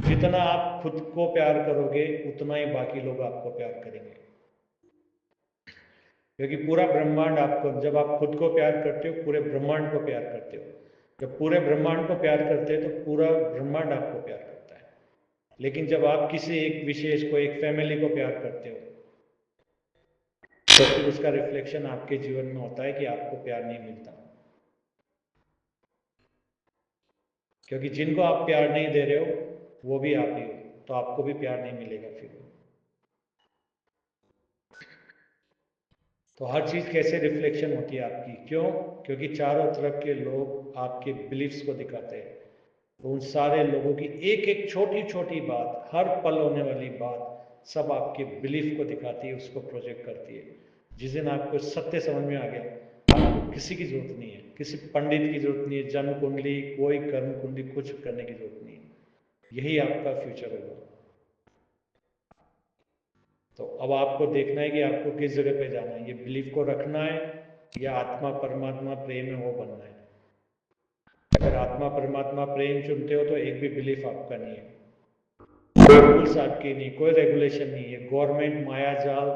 जितना आप खुद को प्यार करोगे उतना ही बाकी लोग आपको प्यार करेंगे, क्योंकि पूरा ब्रह्मांड आपको, जब आप खुद को प्यार करते हो पूरे ब्रह्मांड को प्यार करते हो। जब पूरे ब्रह्मांड को प्यार करते हैं तो पूरा ब्रह्मांड आपको प्यार करता है। लेकिन जब आप किसी एक विशेष को, एक फैमिली को प्यार करते हो, तो फिर उसका रिफ्लेक्शन आपके जीवन में होता है कि आपको प्यार नहीं मिलता। क्योंकि जिनको आप प्यार नहीं दे रहे हो वो भी आप ही हो, तो आपको भी प्यार नहीं मिलेगा फिर। तो हर चीज कैसे रिफ्लेक्शन होती है आपकी? क्यों? क्योंकि चारों तरफ के लोग आपके बिलीफ्स को दिखाते हैं। तो उन सारे लोगों की एक एक छोटी छोटी बात, हर पल होने वाली बात, सब आपके बिलीफ को दिखाती है, उसको प्रोजेक्ट करती है। जिस दिन आपको सत्य समझ में आ गया, आपको किसी की जरूरत नहीं है, किसी पंडित की जरूरत नहीं है, जन्म कुंडली, कोई कर्म कुंडली, कुछ करने की जरूरत नहीं है। यही आपका फ्यूचर होगा। तो अब आपको देखना है कि आपको किस जगह पे जाना है, ये बिलीफ को रखना है या आत्मा परमात्मा प्रेम है वो बनना है। अगर आत्मा परमात्मा प्रेम चुनते हो तो एक भी बिलीफ आपका नहीं है, कोई रूल्स आपके नहीं, कोई रेगुलेशन नहीं है, गवर्नमेंट, माया जाल,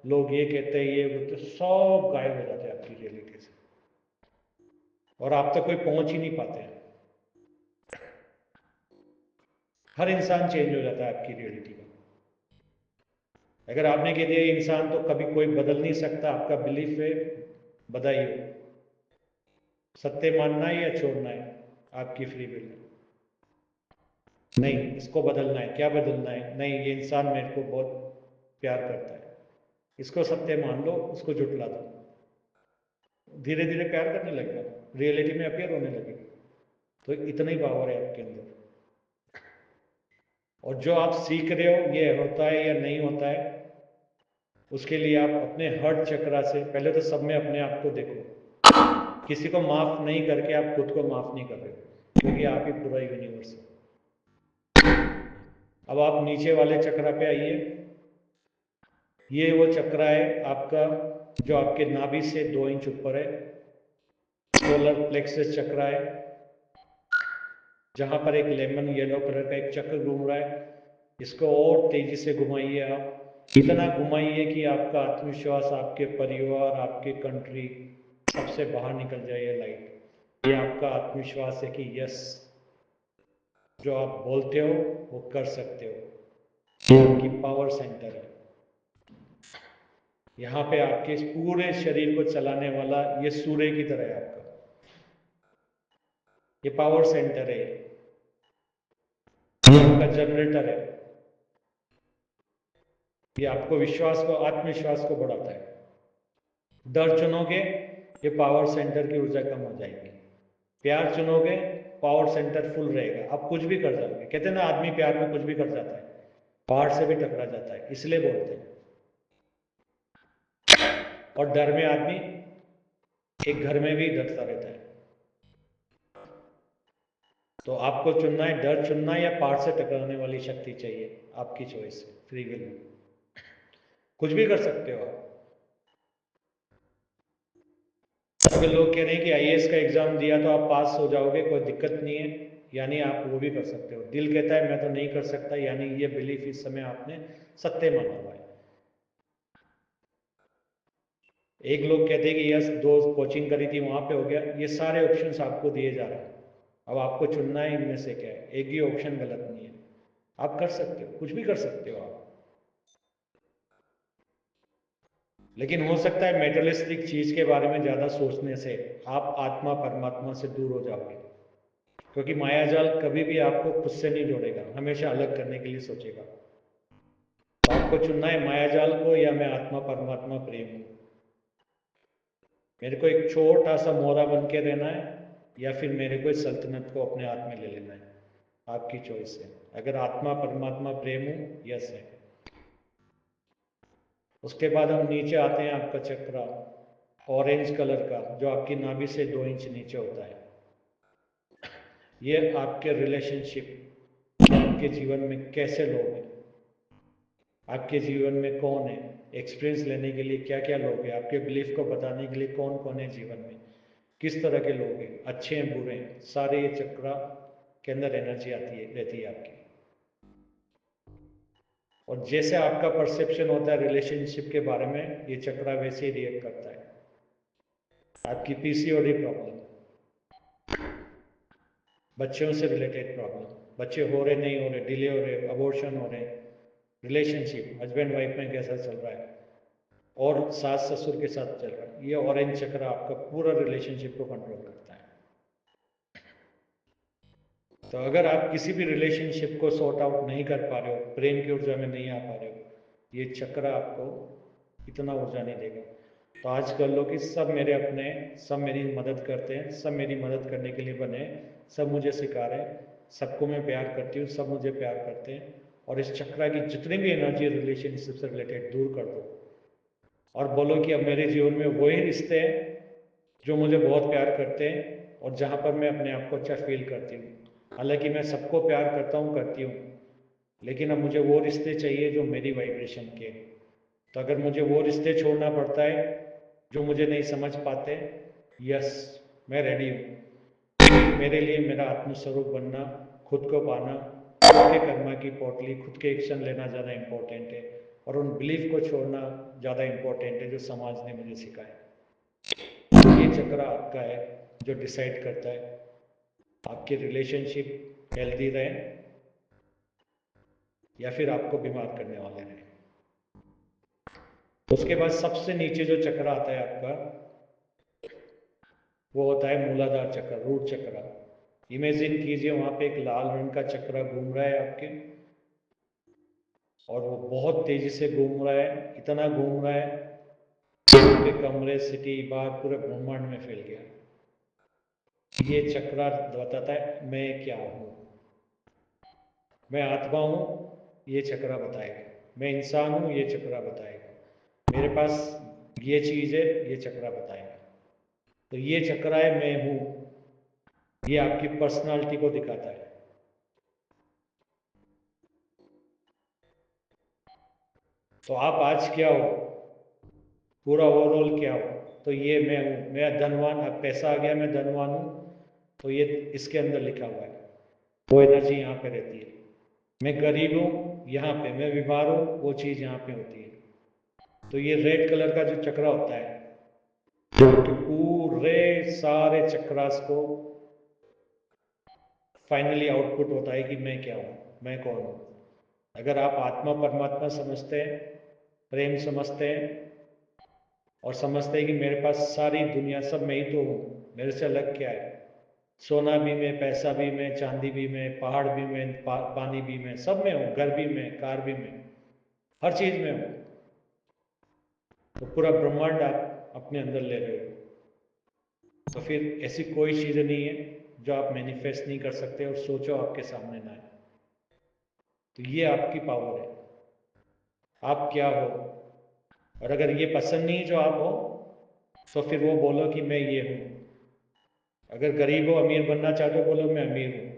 लोग ये कहते हैं ये वो, तो सब गायब हो जाते हैं आपकी रियलिटी से और आप तक कोई पहुंच ही नहीं पाते हैं। हर इंसान चेंज हो जाता है आपकी रियलिटी में। अगर आपने कह दिया इंसान तो कभी कोई बदल नहीं सकता, आपका बिलीफ है, बधाई हो। सत्य मानना है या छोड़ना है, आपकी फ्री विल है। नहीं, इसको बदलना है, क्या बदलना है, नहीं ये इंसान मेरे को बहुत प्यार करता है, इसको सत्य मान लो, उसको जुटला दो, धीरे धीरे प्यार करने लगेगा, रियलिटी में अपियर होने लगेगा। तो इतना ही पावर है आपके अंदर। और जो आप सीख रहे हो ये होता है या नहीं होता है, उसके लिए आप अपने हर्ट चक्रा से पहले तो सब में अपने आप को देखो। किसी को माफ नहीं करके आप खुद को माफ नहीं कर रहे हो, क्योंकि आप ही पूरा यूनिवर्स है। अब आप नीचे वाले चक्रा पे आइए। ये वो चक्रा है आपका जो आपके नाभि से 2 इंच ऊपर है, सोलर प्लेक्सस चक्रा है, जहां पर एक लेमन येलो कलर का एक चक्र घूम रहा है। इसको और तेजी से घुमाइए, आप इतना घुमाइए कि आपका आत्मविश्वास, आपके परिवार, आपके कंट्री सबसे बाहर निकल जाए ये लाइट। ये आपका आत्मविश्वास है कि यस, जो आप बोलते हो वो कर सकते हो। ये आपकी पावर सेंटर है। यहाँ पे आपके पूरे शरीर को चलाने वाला ये सूर्य की तरह है आपका, ये पावर सेंटर है, ये आपका जनरेटर है। ये आपको विश्वास को, आत्मविश्वास को बढ़ाता है। डर चुनोगे, ये पावर सेंटर की ऊर्जा कम हो जाएगी। प्यार चुनोगे, पावर सेंटर फुल रहेगा, आप कुछ भी कर जाओगे। कहते हैं ना, आदमी प्यार में कुछ भी कर जाता है, पहाड़ से भी टकरा जाता है, इसलिए बोलते हैं। और डर में आदमी एक घर में भी डरता रहता है। तो आपको चुनना है, डर चुनना है या पहाड़ से टकराने वाली शक्ति चाहिए, आपकी चॉइस है, फ्री विल। कुछ भी कर सकते हो आप। अगर लोग कह रहे हैं कि आईएएस का एग्जाम दिया तो आप पास हो जाओगे, कोई दिक्कत नहीं है, यानी आप वो भी कर सकते हो। दिल कहता है मैं तो नहीं कर सकता, यानी ये बिलीफ इस समय आपने सत्य माना हुआ है। एक लोग कहते हैं कि यस, 2 कोचिंग करी थी वहां पे हो गया। ये सारे ऑप्शंस आपको दिए जा रहे हैं, अब आपको चुनना है इनमें से क्या है। एक भी ऑप्शन गलत नहीं है, आप कर सकते हो, कुछ भी कर सकते हो आप। लेकिन हो सकता है मेटेरियलिस्टिक चीज के बारे में ज्यादा सोचने से आप आत्मा परमात्मा से दूर हो जाओगे, क्योंकि मायाजाल कभी भी आपको खुद से नहीं जोड़ेगा, हमेशा अलग करने के लिए सोचेगा। तो आपको चुनना है मायाजाल को या मैं आत्मा परमात्मा प्रेम हूं। मेरे को एक छोटा सा मोहरा बन के रहना है या फिर मेरे को इस सल्तनत को अपने हाथ में ले लेना है, आपकी चॉइस है। अगर आत्मा परमात्मा प्रेम हूं, यस है। उसके बाद हम नीचे आते हैं, आपका चक्रा ऑरेंज कलर का जो आपकी नाभि से 2 इंच नीचे होता है। ये आपके रिलेशनशिप, आपके जीवन में कैसे लोग हैं, आपके जीवन में कौन है, एक्सपीरियंस लेने के लिए क्या क्या लोग हैं, आपके बिलीफ को बताने के लिए कौन कौन है जीवन में, किस तरह के लोग हैं, अच्छे हैं बुरे हैं, सारे ये चक्रा के अंदर एनर्जी आती है, रहती है आपकी। और जैसे आपका परसेप्शन होता है रिलेशनशिप के बारे में, ये चक्रा वैसे ही रिएक्ट करता है। आपकी पीसीओडी प्रॉब्लम, बच्चों से रिलेटेड प्रॉब्लम, बच्चे हो रहे नहीं हो रहे, डिले हो रहे, अबॉर्शन हो रहे, रिलेशनशिप हस्बैंड वाइफ में कैसा चल रहा है और सास ससुर के साथ चल रहा है, ये ऑरेंज चक्र आपका पूरा रिलेशनशिप को कंट्रोल करता है। तो अगर आप किसी भी रिलेशनशिप को सॉर्ट आउट नहीं कर पा रहे हो, प्रेम की ऊर्जा में नहीं आ पा रहे हो, ये चक्र आपको इतना ऊर्जा नहीं देगा। तो आज कर लो कि सब मेरे अपने, सब मेरी मदद करते हैं, सब मेरी मदद करने के लिए बने, सब मुझे सिखा रहे हैं, सबको मैं प्यार करती हूँ, सब मुझे प्यार करते हैं। और इस चक्र की जितनी भी एनर्जी रिलेशनशिप से रिलेटेड दूर कर दो और बोलो कि अब मेरे जीवन में वही रिश्ते हैं जो मुझे बहुत प्यार करते हैं और जहाँ पर मैं अपने आप को अच्छा फील करती हूँ। हालांकि मैं सबको प्यार करता हूँ, करती हूँ, लेकिन अब मुझे वो रिश्ते चाहिए जो मेरी वाइब्रेशन के। तो अगर मुझे वो रिश्ते छोड़ना पड़ता है जो मुझे नहीं समझ पाते, यस, मैं रेडी हूँ। मेरे लिए मेरा आत्मस्वरूप बनना, खुद को पाना, खुद के कर्मा की पोटली, खुद के एक्शन लेना ज़्यादा इम्पोर्टेंट है, और उन बिलीफ को छोड़ना ज़्यादा इम्पोर्टेंट है जो समाज ने मुझे सिखाया। ये चक्र आपका है जो डिसाइड करता है आपके रिलेशनशिप हेल्दी रहे या फिर आपको बीमार करने वाले रहे। उसके बाद सबसे नीचे जो चक्र आता है आपका, वो होता है मूलाधार चक्र, रूट चक्र। इमेजिन कीजिए वहां पे एक लाल रंग का चक्र घूम रहा है आपके, और वो बहुत तेजी से घूम रहा है, इतना घूम रहा है पूरे कमरे, सिटी, बाग, पूरे ब्रह्मांड में फैल गया। ये चक्र बताता है मैं क्या हूं। मैं आत्मा हूं, ये चक्र बताएगा। मैं इंसान हूं, ये चक्र बताएगा। मेरे पास ये चीज है, ये चक्र बताएगा। तो ये चक्र है मैं हूं, ये आपकी पर्सनालिटी को दिखाता है। तो आप आज क्या हो, पूरा ओवरऑल क्या हो। तो ये मैं हूं, मैं धनवान, अब पैसा आ गया, मैं धनवान हूं, तो ये इसके अंदर लिखा हुआ है, वो एनर्जी यहाँ पे रहती है। मैं गरीब हूं, यहाँ पे मैं बीमार हूं, वो चीज यहाँ पे होती है। तो ये रेड कलर का जो चक्र होता है, जो कि पूरे सारे चक्रास को फाइनली आउटपुट होता है कि मैं क्या हूं, मैं कौन हूं। अगर आप आत्मा परमात्मा समझते हैं, प्रेम समझते हैं, और समझते हैं कि मेरे पास सारी दुनिया, सब मैं ही तो हूँ, मेरे से अलग क्या है। सोना भी मैं, पैसा भी मैं, चांदी भी मैं, पहाड़ भी मैं, पानी भी मैं, सब में हूँ, घर भी मैं, कार भी मैं, हर चीज में हूँ। तो पूरा ब्रह्मांड आप अपने अंदर ले रहे हो। तो फिर ऐसी कोई चीज नहीं है जो आप मैनिफेस्ट नहीं कर सकते और सोचो आपके सामने ना है। तो ये आपकी पावर है, आप क्या हो। और अगर ये पसंद नहीं जो आप हो, तो फिर वो बोलो कि मैं ये हूं। अगर गरीब हो, अमीर बनना चाहते हो, बोलो मैं अमीर हूं।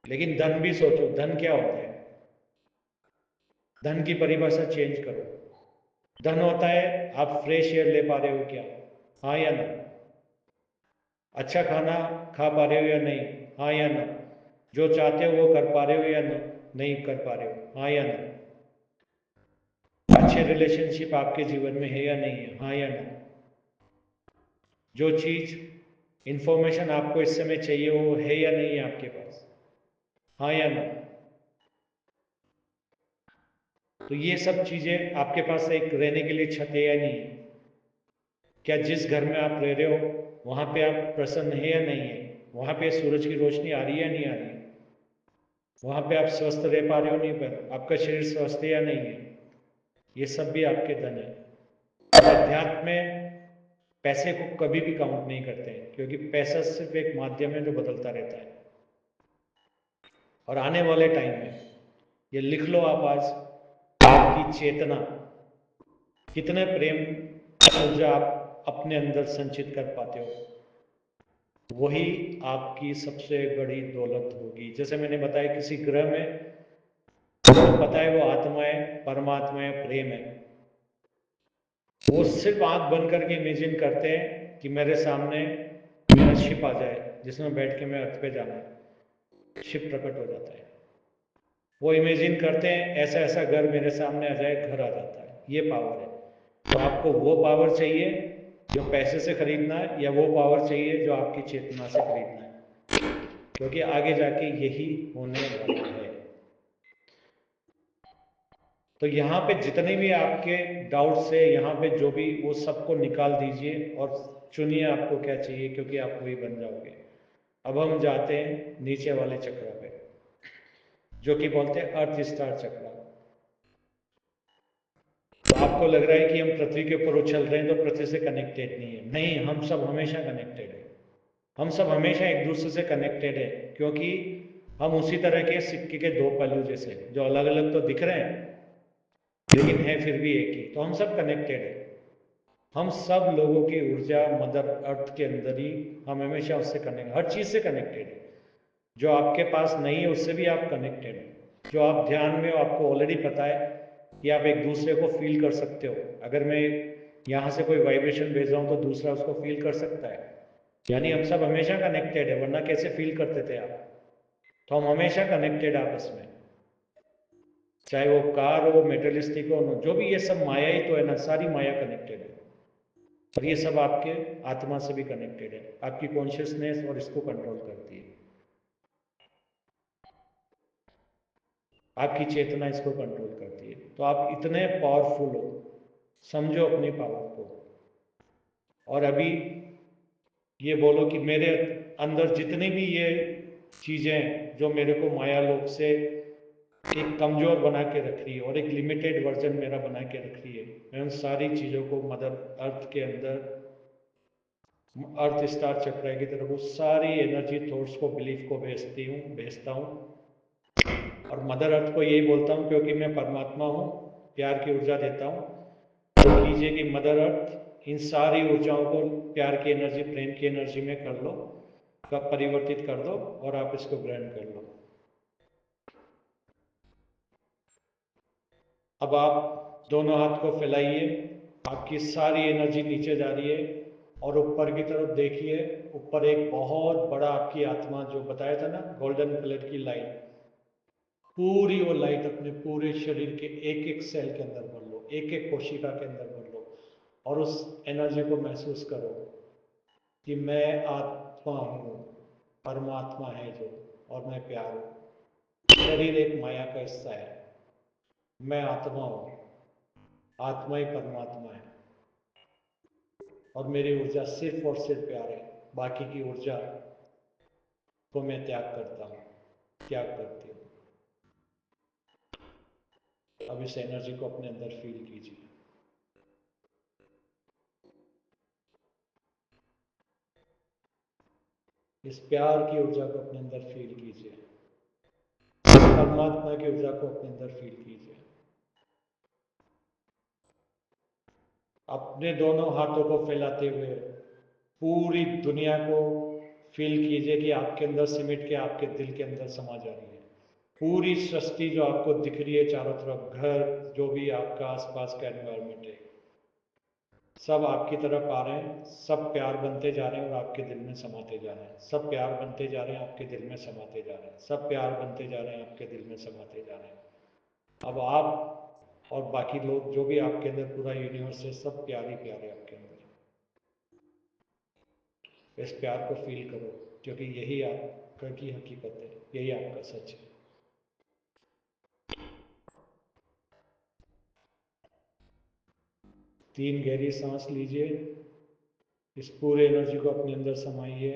लेकिन धन भी सोचो, धन क्या होता है। धन की परिभाषा चेंज करो। धन होता है आप फ्रेश एयर ले पा रहे हो क्या, हाँ या ना। अच्छा खाना खा पा रहे हो या नहीं, हाँ या ना। जो चाहते हो वो कर पा रहे हो या ना, नहीं कर पा रहे हो, हाँ या ना। अच्छे रिलेशनशिप आपके जीवन में है या नहीं है, हाँ या ना। जो चीज इंफॉर्मेशन आपको इस समय चाहिए वो है या नहीं है आपके पास, हाँ या ना। तो ये सब चीजें आपके पास एक रहने के लिए छत है या नहीं है। क्या जिस घर में आप रह रहे हो वहां पे आप प्रसन्न है या नहीं है, वहां पे सूरज की रोशनी आ रही है या नहीं आ रही है, वहां पे आप स्वस्थ रह पा रहे हो नहीं, पर आपका शरीर स्वस्थ है या नहीं है। ये सब भी आपके धन है। और अध्यात्म में पैसे को कभी भी काउंट नहीं करते हैं, क्योंकि पैसा सिर्फ एक माध्यम है जो बदलता रहता है। और आने वाले टाइम में ये लिख लो आप आज, आपकी चेतना, कितने प्रेम ऊर्जा आप अपने अंदर संचित कर पाते हो, वही आपकी सबसे बड़ी दौलत होगी। जैसे मैंने बताया किसी ग्रह में उसको पता है वो आत्मा है, परमात्मा है, प्रेम है, वो सिर्फ आंख बंद करके इमेजिन करते हैं कि मेरे सामने मेरा शिप आ जाए जिसमें बैठ के मैं अर्थ पे जाना है। शिप प्रकट हो जाता है। वो इमेजिन करते हैं ऐसा ऐसा घर मेरे सामने आ जाए, घर आ जाता है। ये पावर है। तो आपको वो पावर चाहिए जो पैसे से खरीदना है, या वो पावर चाहिए जो आपकी चेतना से खरीदना है, क्योंकि आगे जाके यही होने वाला है। तो यहाँ पे जितने भी आपके डाउट्स है, यहाँ पे जो भी, वो सबको निकाल दीजिए और चुनिए आपको क्या चाहिए, क्योंकि आप वही बन जाओगे। अब हम जाते हैं नीचे वाले चक्र पे, जो कि बोलते हैं अर्थ स्टार चक्र। तो आपको लग रहा है कि हम पृथ्वी के ऊपर उछल रहे हैं तो पृथ्वी से कनेक्टेड नहीं है, नहीं, हम सब हमेशा कनेक्टेड है। हम सब हमेशा एक दूसरे से कनेक्टेड है, क्योंकि हम उसी तरह के सिक्के के दो पहलू जैसे, जो अलग अलग तो दिख रहे हैं लेकिन है फिर भी एक ही। तो हम सब कनेक्टेड है। हम सब लोगों की ऊर्जा मदर अर्थ के अंदर ही, हम हमेशा उससे कनेक्ट, हर चीज़ से कनेक्टेड है। जो आपके पास नहीं है उससे भी आप कनेक्टेड हो। जो आप ध्यान में हो, आपको ऑलरेडी पता है कि आप एक दूसरे को फील कर सकते हो। अगर मैं यहाँ से कोई वाइब्रेशन भेज रहा हूँ तो दूसरा उसको फील कर सकता है। यानी हम सब हमेशा कनेक्टेड है, वरना कैसे फील करते थे आप? तो हम हमेशा कनेक्टेड आपस में, चाहे वो कार हो, मेटलिस्टिक हो, जो भी, ये सब माया ही तो है ना, सारी माया कनेक्टेड है। और ये सब आपके आत्मा से भी कनेक्टेड है, आपकी कॉन्शियसनेस, और इसको कंट्रोल करती है। आपकी चेतना इसको कंट्रोल करती है। तो आप इतने पावरफुल हो, समझो अपनी पावर को। और अभी ये बोलो कि मेरे अंदर जितनी भी ये चीज़ें जो मेरे को माया लोक से एक कमज़ोर बना के रख रही है और एक लिमिटेड वर्जन मेरा बना के रख रही है, मैं उन सारी चीज़ों को मदर अर्थ के अंदर, अर्थ स्टार चक्र की तरफ, उस सारी एनर्जी थॉट्स को, बिलीफ को भेजता हूँ। और मदर अर्थ को यही बोलता हूँ, क्योंकि मैं परमात्मा हूँ, प्यार की ऊर्जा देता हूँ। तो कीजिए कि मदर अर्थ इन सारी ऊर्जाओं को प्यार की एनर्जी, प्रेम की एनर्जी में कर लो, परिवर्तित कर दो, और आप इसको ग्रहण कर लो। अब आप दोनों हाथ को फैलाइए, आपकी सारी एनर्जी नीचे जा रही है, और ऊपर की तरफ देखिए। ऊपर एक बहुत बड़ा आपकी आत्मा, जो बताया था ना, गोल्डन कलर की लाइट, पूरी वो लाइट अपने पूरे शरीर के एक एक सेल के अंदर भर लो, एक एक कोशिका के अंदर भर लो, और उस एनर्जी को महसूस करो कि मैं आत्मा हूँ, परमात्मा है जो, और मैं प्यार हूँ। शरीर एक माया का हिस्सा है, मैं आत्मा हूँ, आत्मा ही परमात्मा है, और मेरी ऊर्जा सिर्फ और सिर्फ प्यार है। बाकी की ऊर्जा को मैं त्याग करता हूँ, त्याग करती हूँ। अब इस एनर्जी को अपने अंदर फील कीजिए। इस प्यार की ऊर्जा को अपने अंदर फील कीजिए। परमात्मा की ऊर्जा को अपने अंदर फील कीजिए। अपने दोनों हाथों को फैलाते हुए पूरी दुनिया को फील कीजिए कि आपके अंदर सिमट के आपके दिल के अंदर समा जा रही है। पूरी सृष्टि जो आपको दिख रही है चारों तरफ, घर, जो भी आपका आसपास का एनवायरनमेंट है, सब आपकी तरफ आ रहे हैं, सब प्यार बनते जा रहे हैं और आपके दिल में समाते जा रहे हैं। सब प्यार बनते जा रहे हैं, आपके दिल में समाते जा रहे हैं। सब प्यार बनते जा रहे हैं, आपके दिल में समाते जा रहे हैं। अब आप और बाकी लोग, जो भी आपके अंदर पूरा यूनिवर्स है, सब प्यार ही प्यार है आपके अंदर। इस प्यार को फील करो, क्योंकि यही आपकी हकीकत है, यही आपका सच है। तीन गहरी सांस लीजिए, इस पूरे एनर्जी को अपने अंदर समाइए।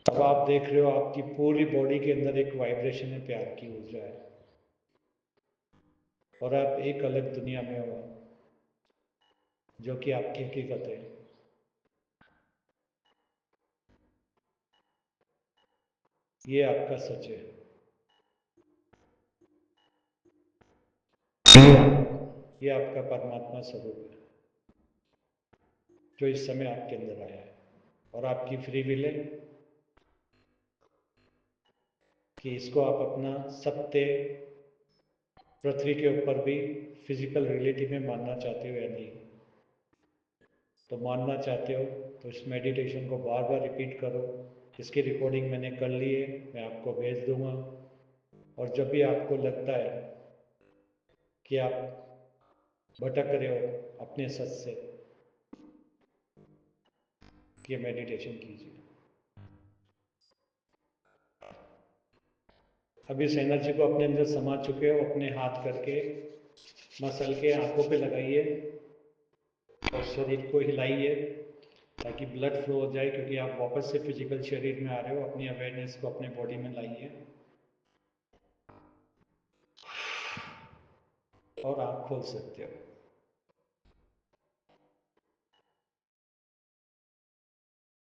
अब आप देख रहे हो आपकी पूरी बॉडी के अंदर एक वाइब्रेशन है, प्यार की ऊर्जा है, और आप एक अलग दुनिया में हो, जो कि आपकी हकीकत है। ये आपका सच है। ये आपका परमात्मा स्वरूप है, जो इस समय आपके अंदर आया है। और आपकी फ्री विल है कि इसको आप अपना सत्य, पृथ्वी के ऊपर भी फिजिकल रियलिटी में मानना चाहते हो या नहीं। तो मानना चाहते हो तो इस मेडिटेशन को बार बार रिपीट करो। इसकी रिकॉर्डिंग मैंने कर ली है, मैं आपको भेज दूंगा। और जब भी आपको लगता है कि आप भटक रहे हो अपने सच से, ये मेडिटेशन कीजिए। अब इस एनर्जी को अपने अंदर समा चुके हो, अपने हाथ करके मसल के आंखों पे लगाइए और शरीर को हिलाइए, ताकि ब्लड फ्लो हो जाए, क्योंकि आप वापस से फिजिकल शरीर में आ रहे हो। अपनी अवेयरनेस को अपने बॉडी में लाइए और आप खोल सकते हो।